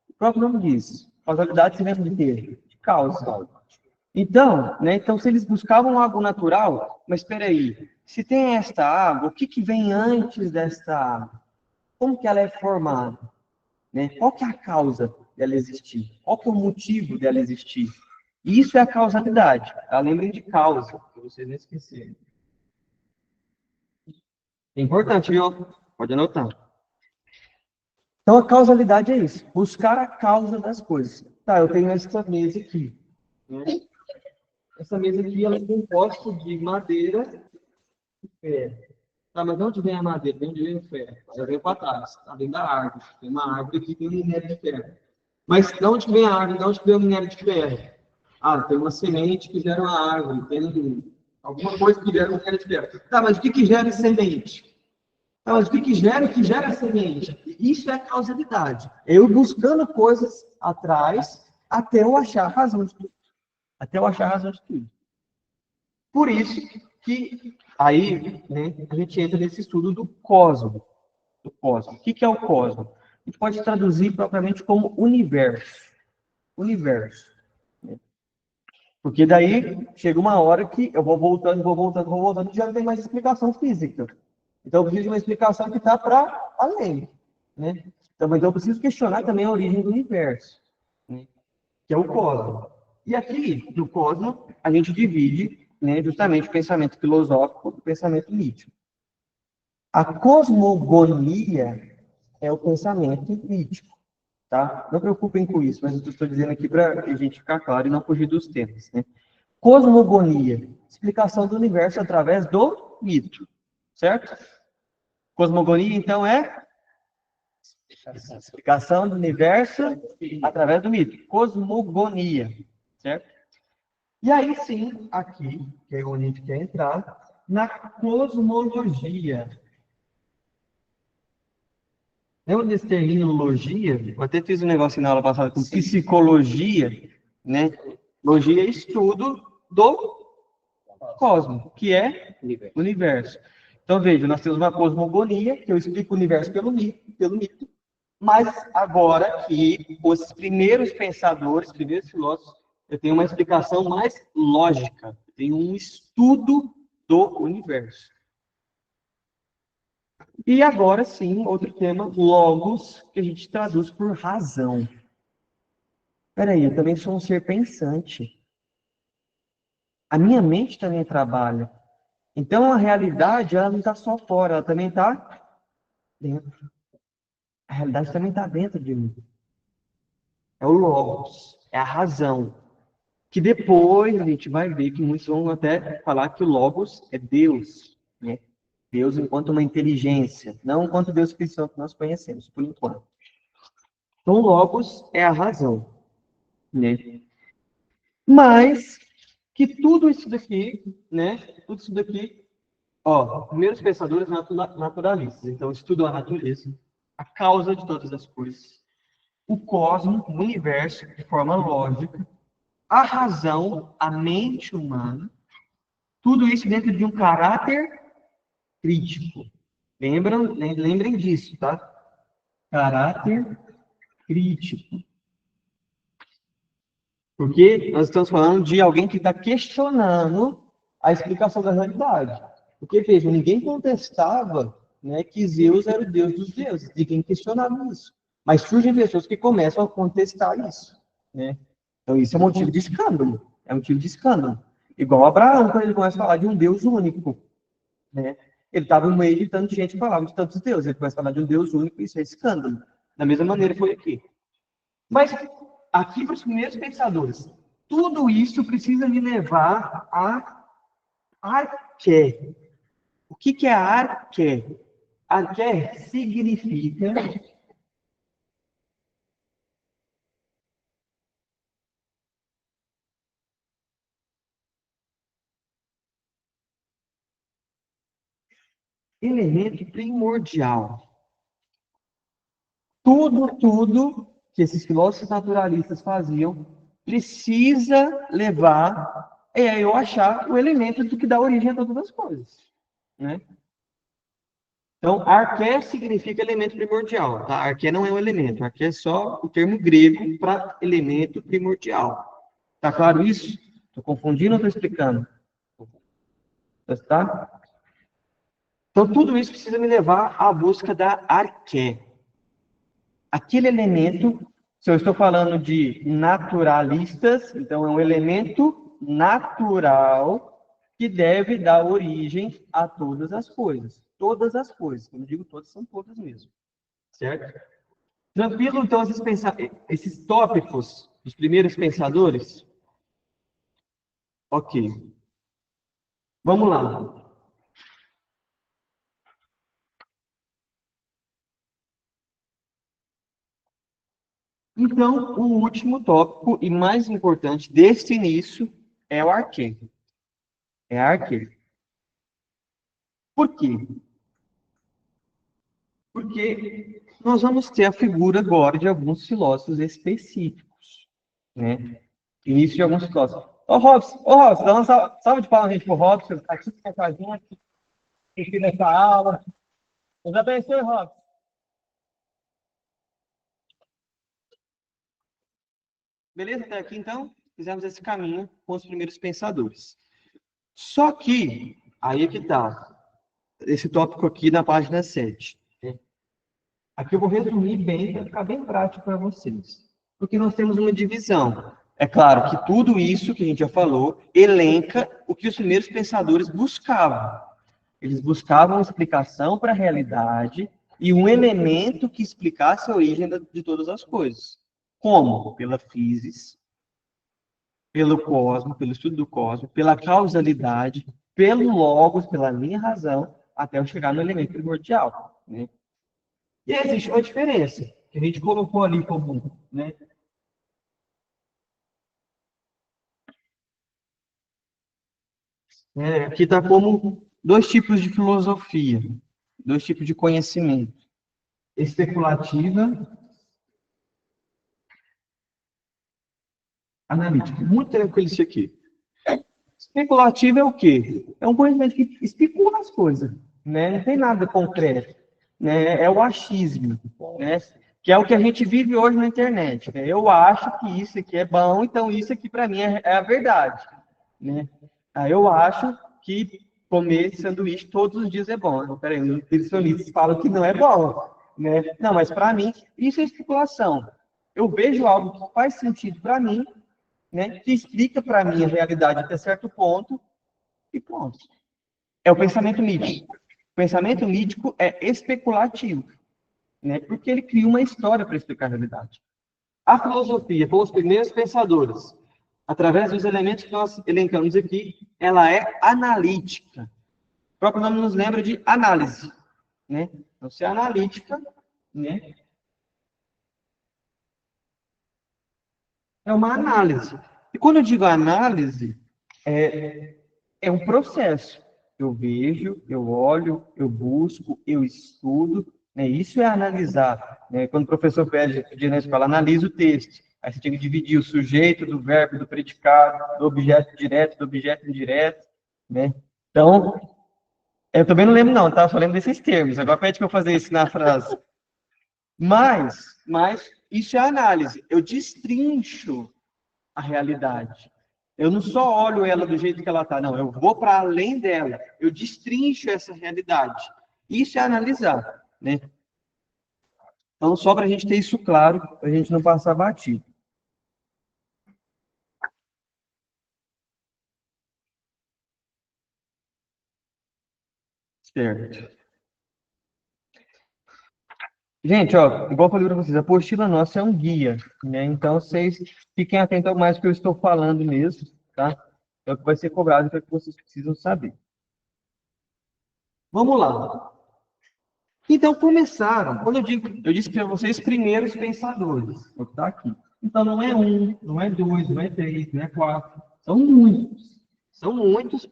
O próprio nome diz. Causalidade se lembra de quê? De causa. Então, né, então, se eles buscavam algo natural, mas espera aí, se tem esta água, o que vem antes desta água? Como que ela é formada? Né? Qual que é a causa dela existir? Qual que é o motivo dela existir? Isso é a causalidade. Tá? Lembrem de causa, para vocês não esquecerem. É importante, viu? Pode anotar. Então, a causalidade é isso. Buscar a causa das coisas. Tá, eu tenho essa mesa aqui. Né? Essa mesa aqui, ela é composta de madeira e ferro. Tá, mas de onde vem a madeira? De onde vem o ferro? Já veio para trás. Tá dentro da árvore. Tem uma árvore aqui, tem um minério de ferro. Mas de onde vem a árvore? De onde vem o minério de ferro? Ah, tem uma semente que gera uma árvore. Tem alguma coisa que gera um minério de ferro. Tá, mas o que gera semente? Tá, mas o que gera a semente? Isso é causalidade. Eu buscando coisas atrás até eu achar a razão de tudo. Até eu achar a razão de tudo. Por isso que aí, né, a gente entra nesse estudo do cosmos. Do cosmos. O que é o cosmos? A gente pode traduzir propriamente como universo. Universo. Porque daí chega uma hora que eu vou voltando, e já não tem mais explicação física. Então eu preciso de uma explicação que está para além. Né? Então eu preciso questionar também a origem do universo. Né? que é o cosmo. E aqui, no cosmo, a gente divide, né, justamente o pensamento filosófico do pensamento mítico. A cosmogonia é o pensamento mítico, tá? Não preocupem com isso, mas eu estou dizendo aqui para a gente ficar claro e não fugir dos temas, né? Cosmogonia, explicação do universo através do mito, certo? Cosmogonia, então, é explicação do universo através do mito. Cosmogonia, certo? E aí sim, aqui, que é onde a gente quer entrar, na cosmologia. Lembra desse terminologia? Eu até fiz um negócio na aula passada com psicologia, né? Logia é estudo do cosmos, que é o universo. Então, veja, nós temos uma cosmogonia, que eu explico o universo pelo mito, mas agora que os primeiros pensadores, primeiros filósofos, eu tenho uma explicação mais lógica, eu tenho um estudo do universo. E agora sim, outro tema, logos, que a gente traduz por razão. Peraí, eu também sou um ser pensante. A minha mente também trabalha. Então, a realidade, ela não está só fora, ela também está dentro. A realidade também está dentro de mim. É o logos, é a razão. Que depois a gente vai ver que muitos vão até falar que o logos é Deus, né? Deus enquanto uma inteligência, não enquanto Deus cristão que nós conhecemos, por enquanto. Então, logos é a razão, né? Mas que tudo isso daqui, né? Tudo isso daqui, ó, primeiros pensadores naturalistas. Então, estudam a natureza, a causa de todas as coisas, o cosmos, o universo, de forma lógica, a razão, a mente humana, tudo isso dentro de um caráter crítico. Lembrem disso, tá? Caráter crítico. Porque nós estamos falando de alguém que está questionando a explicação da realidade. Porque, veja, ninguém contestava, né, que Zeus era o deus dos deuses. Ninguém questionava isso. Mas surgem pessoas que começam a contestar isso, né? Então, isso é motivo de escândalo. É motivo de escândalo. Igual Abraão, quando ele começa a falar de um Deus único, né? Ele estava no meio de tanta gente que falava de tantos deuses. Ele começa a falar de um Deus único, isso é escândalo. Da mesma maneira foi aqui. Mas, aqui para os primeiros pensadores, tudo isso precisa me levar a arqué. O que é a arqué? Arqué significa elemento primordial. Tudo que esses filósofos naturalistas faziam precisa levar eu achar o elemento do que dá origem a todas as coisas, né? Então, arqué significa elemento primordial, tá? Arqué não é um elemento, arqué é só o termo grego para elemento primordial. Tá claro isso? Estou confundindo ou estou explicando? Tá? Então, tudo isso precisa me levar à busca da arqué. Aquele elemento, se eu estou falando de naturalistas, então é um elemento natural que deve dar origem a todas as coisas. Todas as coisas. Quando eu digo todas, são todas mesmo. Certo? Tranquilo, então, esses tópicos dos primeiros pensadores? Ok. Vamos lá. Então, o último tópico e mais importante deste início é o arqué. É a arqué. Por quê? Porque nós vamos ter a figura agora de alguns filósofos específicos, né? Início de alguns filósofos. Robson, dá uma salva de palmas, gente, pro Robson, tá aqui sentadinho aqui nessa aula. Deus abençoe, Robson. Beleza? Até aqui, então, fizemos esse caminho com os primeiros pensadores. Só que, aí é que tá, esse tópico aqui na página 7. Aqui eu vou resumir bem, para ficar bem prático para vocês. porque nós temos uma divisão. É claro que tudo isso que a gente já falou elenca o que os primeiros pensadores buscavam. Eles buscavam explicação para a realidade e um elemento que explicasse a origem de todas as coisas. Como? Pela física, pelo cosmos, pelo estudo do cosmos, pela causalidade, pelo logos, pela minha razão, até eu chegar no elemento primordial, né? E existe uma diferença, que a gente colocou ali como, né? Aqui está como dois tipos de filosofia, dois tipos de conhecimento. Especulativa, analítica. Muito tranquilo isso aqui. Especulativo é o quê? É um conhecimento que especula as coisas, né? Não tem nada concreto, né? É o achismo, né? Que é o que a gente vive hoje na internet, né? Eu acho que isso aqui é bom, então isso aqui para mim é a verdade, né? Aí eu acho que comer sanduíche todos os dias é bom. Não, peraí, os nutricionistas falam que não é bom, né? Não, mas para mim isso é especulação. Eu vejo algo que faz sentido para mim, né, que explica para mim a realidade até certo ponto, e pronto. É o pensamento mítico. O pensamento mítico é especulativo, né, porque ele cria uma história para explicar a realidade. A filosofia, com os primeiros pensadores, através dos elementos que nós elencamos aqui, ela é analítica. O próprio nome nos lembra de análise, né? Então, se é analítica, né, é uma análise. E quando eu digo análise, é um processo. Eu vejo, eu olho, eu busco, eu estudo, né? Isso é analisar, né? Quando o professor pede na escola, analisa o texto. Aí você tem que dividir o sujeito do verbo, do predicado, do objeto direto, do objeto indireto, né? Então, eu também não lembro não, tá? Só lembro desses termos. Agora pede para eu fazer isso na frase. Mas isso é análise. Eu destrincho a realidade. Eu não só olho ela do jeito que ela está, não. Eu vou para além dela. Eu destrincho essa realidade. Isso é analisar, né? Então, só para a gente ter isso claro, para a gente não passar batido. Certo. Gente, ó, igual eu falei para vocês, a apostila nossa é um guia, né? Então, vocês fiquem atentos ao mais que eu estou falando mesmo, tá? É o que vai ser cobrado, é o que vocês precisam saber. Vamos lá. Então, começaram, quando eu disse para vocês, primeiros pensadores, é o que está aqui. Então, não é um, não é dois, não é três, não é quatro, são muitos. São muitos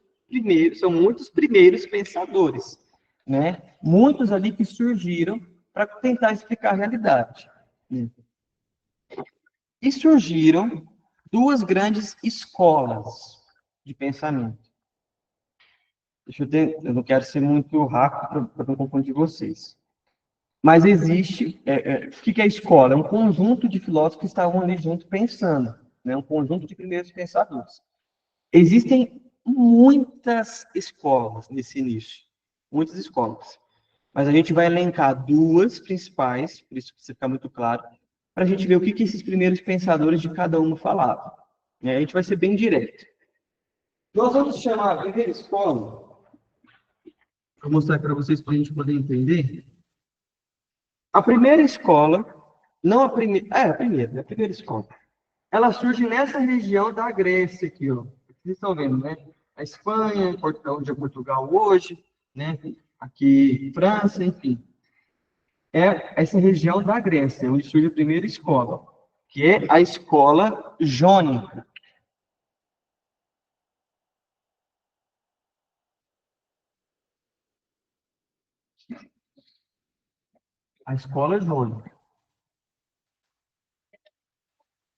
primeiros pensadores, né? Muitos ali que surgiram para tentar explicar a realidade. E surgiram duas grandes escolas de pensamento. Eu não quero ser muito rápido para não confundir vocês. Mas existe, o que é a escola? É um conjunto de filósofos que estavam ali junto pensando, né? Um conjunto de primeiros pensadores. Existem muitas escolas nesse início, muitas escolas. Mas a gente vai elencar duas principais, por isso precisa ficar muito claro, para a gente ver o que esses primeiros pensadores de cada uma falavam. E aí a gente vai ser bem direto. Nós vamos chamar a primeira escola, vou mostrar para vocês para a gente poder entender. A primeira escola, não a primeira, a primeira escola, ela surge nessa região da Grécia aqui, ó. Vocês estão vendo, né? A Espanha, Portugal, onde é Portugal hoje, né? Aqui França, enfim. É essa região da Grécia, onde surge a primeira escola, que é a escola jônica. A escola jônica.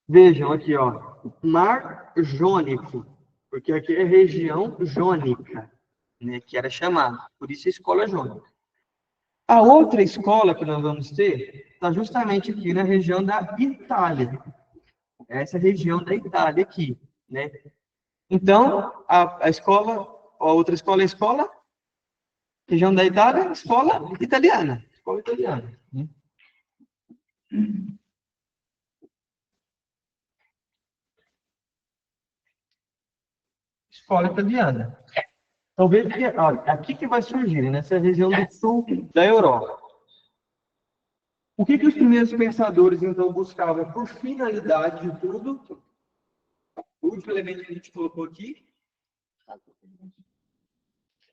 Vejam aqui, ó, Mar Jônico, porque aqui é região jônica, né, que era chamada, por isso a escola jônica. A outra escola que nós vamos ter está justamente aqui na região da Itália. Essa região da Itália aqui, né? Então, a outra escola é a escola, região da Itália, escola italiana. Escola italiana. Né? escola italiana. Então, veja que, olha, aqui que vai surgir, nessa região do sul da Europa. O que os primeiros pensadores, então, buscavam por finalidade de tudo? O último elemento que a gente colocou aqui.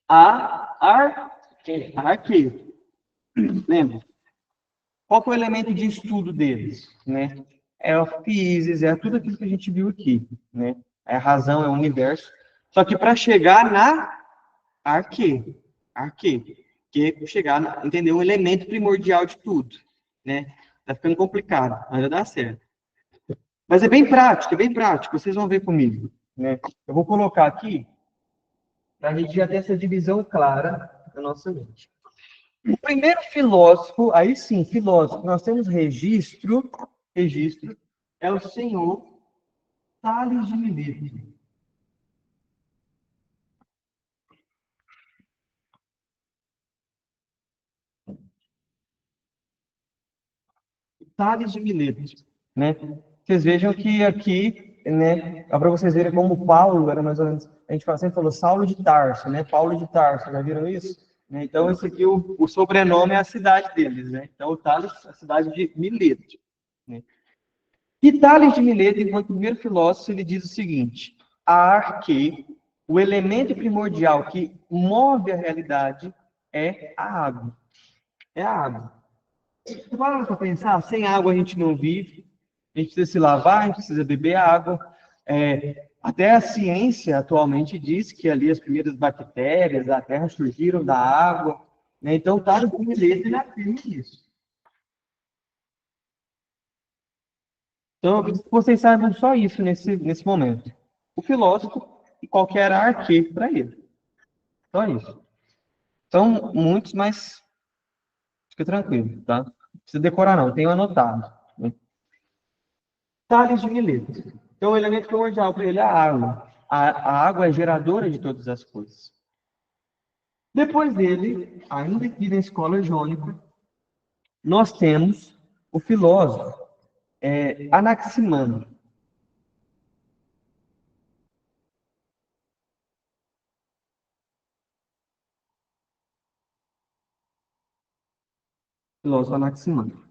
Arque. Lembra? Qual que é o elemento de estudo deles? Né? É a física, é tudo aquilo que a gente viu aqui. Né? É a razão, é o universo. Só que para chegar na arque, que é chegar a entender o elemento primordial de tudo. Né? Tá ficando complicado, mas vai dar certo. Mas é bem prático, vocês vão ver comigo. Né? Eu vou colocar aqui, para a gente já ter essa divisão clara na nossa mente. O primeiro filósofo, aí sim, filósofo, nós temos registro, é o senhor Tales de Mileto. Tales de Mileto, né? Vocês vejam que aqui, né, para vocês verem como Paulo era mais ou menos, a gente sempre falou Saulo de Tarso, né? Paulo de Tarso, já viram isso? Então, esse aqui, o sobrenome é a cidade deles, né? Então, o Tales, a cidade de Mileto. Né? E Tales de Mileto, enquanto primeiro filósofo, ele diz o seguinte: a arque, o elemento primordial que move a realidade é a água. É a água. Para para pensar, sem água a gente não vive, a gente precisa se lavar, a gente precisa beber água. Até a ciência atualmente diz que ali as primeiras bactérias da Terra surgiram da água. Né? Então, Tales de Mileto, ele afirma isso. Então, eu preciso que vocês saibam só isso nesse momento. O filósofo e qualquer arque para ele. Só isso. São muitos, mas fica tranquilo, tá? Não precisa decorar, não. Tenho anotado. Né? Tales de Mileto. Então, o elemento primordial para ele é a água. A água é geradora de todas as coisas. Depois dele, ainda aqui na escola jônica, nós temos o filósofo Anaximandro. Filósofo Anaximandro.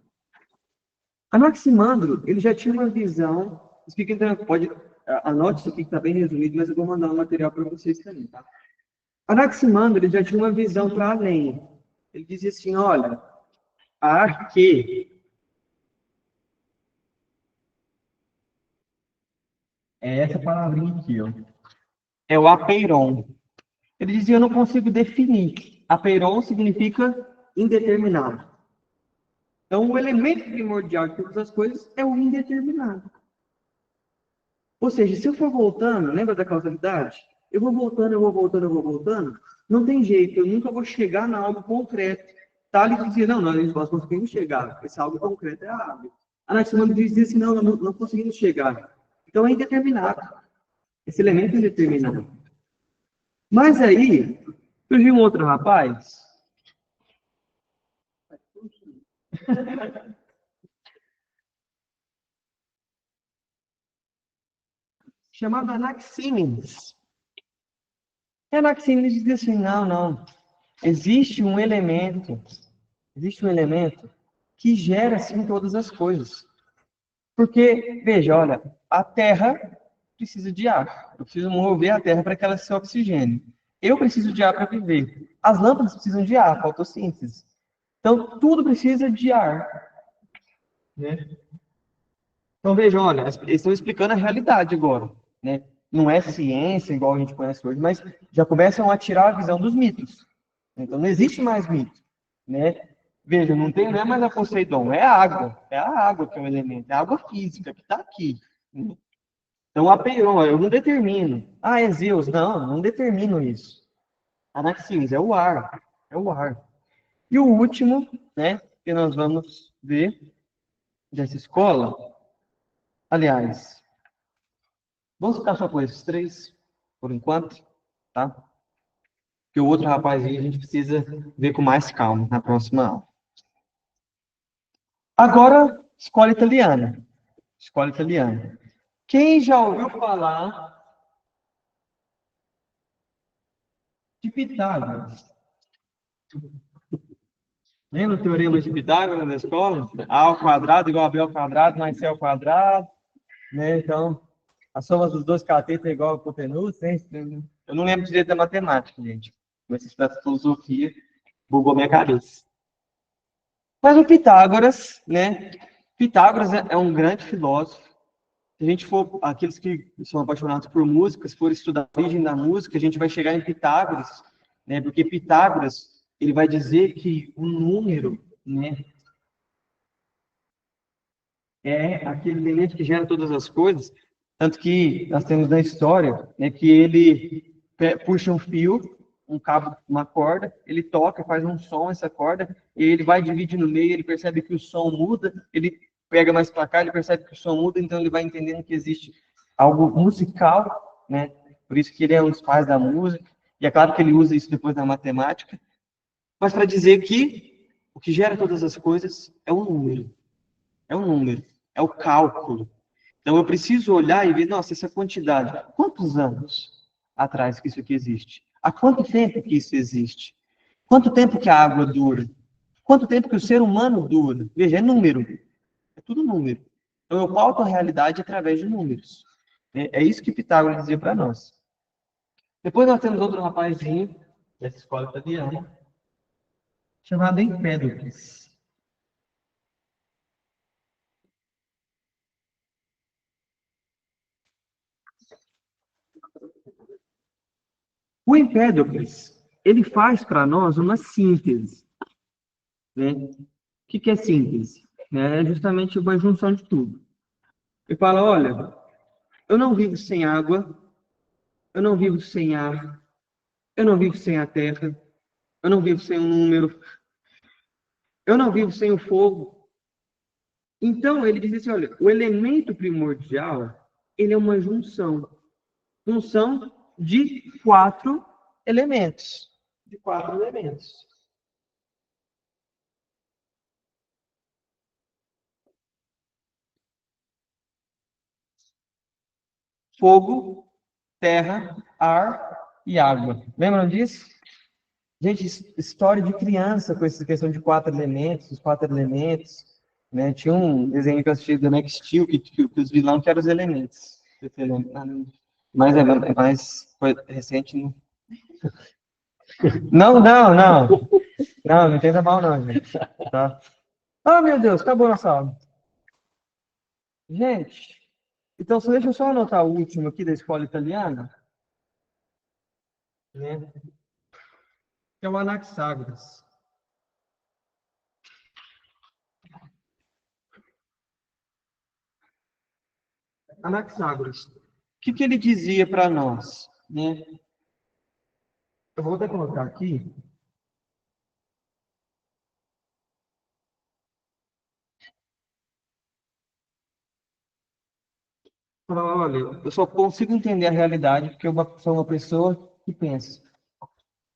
Anaximandro, ele já tinha uma visão, fiquem tranquilos, anote isso aqui que está bem resumido, mas eu vou mandar um material para vocês também, tá? Anaximandro, ele já tinha uma visão para além. Ele dizia assim, olha, a arque é essa palavrinha aqui, ó. É o apeiron. Ele dizia, eu não consigo definir. Apeiron significa indeterminado. Então, o elemento primordial de todas as coisas é o indeterminado. Ou seja, se eu for voltando, lembra da causalidade? Eu vou voltando, não tem jeito, eu nunca vou chegar na algo concreto. Tales dizia, não, nós conseguimos chegar, esse algo concreto é a água. Anaximandro dizia assim, não conseguimos chegar. Então é indeterminado. Esse elemento é indeterminado. Mas aí, surgiu um outro rapaz, chamado Anaxímenes. E Anaxímenes dizia assim, não, existe um elemento que gera, sim, todas as coisas. Porque, veja, olha, a Terra precisa de ar. Eu preciso mover a Terra para que ela se oxigene. Eu preciso de ar para viver. As lâmpadas precisam de ar, fotossíntese. Então, tudo precisa de ar. Né? Então, veja, olha, eles estão explicando a realidade agora. Né? Não é ciência, igual a gente conhece hoje, mas já começam a tirar a visão dos mitos. Então, não existe mais mito. Né? Veja, não é mais a Poseidon, é a água que é o elemento, é a água física que está aqui. Né? Então, apeiron, eu não determino. Ah, é Zeus. Não determino isso. Anaxímenes, é o ar. E o último, né, que nós vamos ver dessa escola, aliás, vamos ficar só com esses três, por enquanto, tá? Porque o outro rapazinho a gente precisa ver com mais calma na próxima aula. Agora, escola italiana. Quem já ouviu falar de Pitágoras. Lembra o teorema de Pitágoras na escola? A ao quadrado igual a B ao quadrado mais C ao quadrado, né? Então, a soma dos dois catetos é igual a hipotenusa, né? Eu não lembro direito da matemática, gente. Mas esse da filosofia bugou minha cabeça. Mas o Pitágoras, né? Pitágoras é um grande filósofo. Se a gente for, aqueles que são apaixonados por música, se for estudar a origem da música, a gente vai chegar em Pitágoras, né? Porque Pitágoras, ele vai dizer que o número, né, é aquele elemento que gera todas as coisas, tanto que nós temos na história, né, que ele puxa um fio, um cabo, uma corda, ele toca, faz um som essa corda, e ele vai dividir no meio, ele percebe que o som muda, ele pega mais para cá, ele percebe que o som muda, então ele vai entendendo que existe algo musical, né? Por isso que ele é um dos pais da música, e é claro que ele usa isso depois na matemática, mas para dizer que o que gera todas as coisas é um número. É um número, é o cálculo. Então eu preciso olhar e ver, nossa, essa quantidade, quantos anos atrás que isso aqui existe? Há quanto tempo que isso existe? Quanto tempo que a água dura? Quanto tempo que o ser humano dura? Veja, é número. É tudo número. Então eu pauto a realidade através de números. É isso que Pitágoras dizia para nós. Depois nós temos outro rapazinho dessa escola italiana, chamado Empédocles. O Empédocles, ele faz para nós uma síntese. Né? O que é síntese? É justamente uma junção de tudo. Ele fala, olha, eu não vivo sem água, eu não vivo sem ar, eu não vivo sem a terra, eu não vivo sem um número, eu não vivo sem o fogo. Então, ele diz assim, olha, o elemento primordial, ele é uma junção de 4 elementos. De 4 elementos. Fogo, terra, ar e água. Lembram disso? Gente, história de criança com essa questão de 4 elementos, os 4 elementos. Né? Tinha um desenho que eu assisti do Max Steel, que os vilões que eram os elementos. Mas é mais foi recente. Não. Não entenda mal, não, gente. Tá? Ah, meu Deus, acabou a nossa aula. Gente, então deixa eu só anotar o último aqui da escola italiana. Né? Que é o Anaxágoras. Anaxágoras. O que ele dizia para nós? Né? Eu vou até colocar aqui. Olha, eu só consigo entender a realidade porque eu sou uma pessoa que pensa.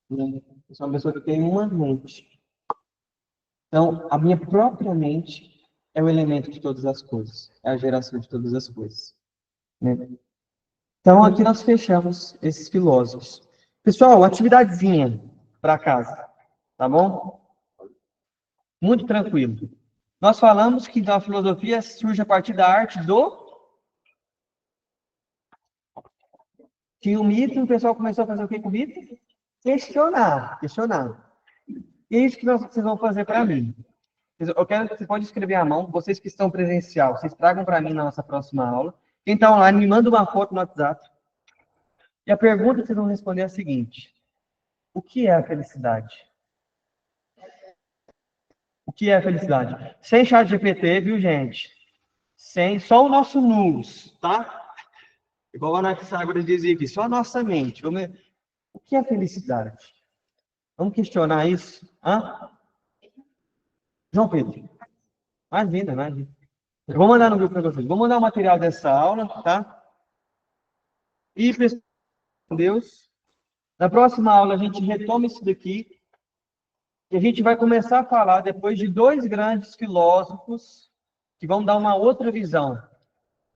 Né? Eu sou uma pessoa que tem uma mente. Então, a minha própria mente é o elemento de todas as coisas. É a geração de todas as coisas. Né? Então, aqui nós fechamos esses filósofos. Pessoal, atividadezinha para casa. Tá bom? Muito tranquilo. Nós falamos que a filosofia surge a partir da arte do... Tinha um mito, o pessoal começou a fazer o que com o mito? Questionar. E é isso que vocês vão fazer para mim. Eu quero que você pode escrever à mão, vocês que estão presencial, vocês tragam para mim na nossa próxima aula. Quem está online, me manda uma foto no WhatsApp. E a pergunta que vocês vão responder é a seguinte: o que é a felicidade? O que é a felicidade? Sem chat GPT, viu, gente? Sem, só o nosso nus, tá? Igual o Anaxágoras dizia aqui, só a nossa mente. O que é felicidade? Vamos questionar isso? Hã? João Pedro. Imagina. Eu vou mandar no grupo para vocês. Vou mandar o material dessa aula, tá? E, pessoal, Deus, na próxima aula a gente retoma isso daqui e a gente vai começar a falar depois de 2 grandes filósofos que vão dar uma outra visão.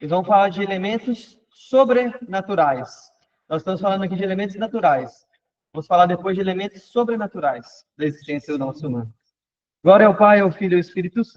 Eles vão falar de elementos sobrenaturais. Nós estamos falando aqui de elementos naturais. Vamos falar depois de elementos sobrenaturais da existência do nosso humano. Glória ao Pai, ao Filho e ao Espírito Santo.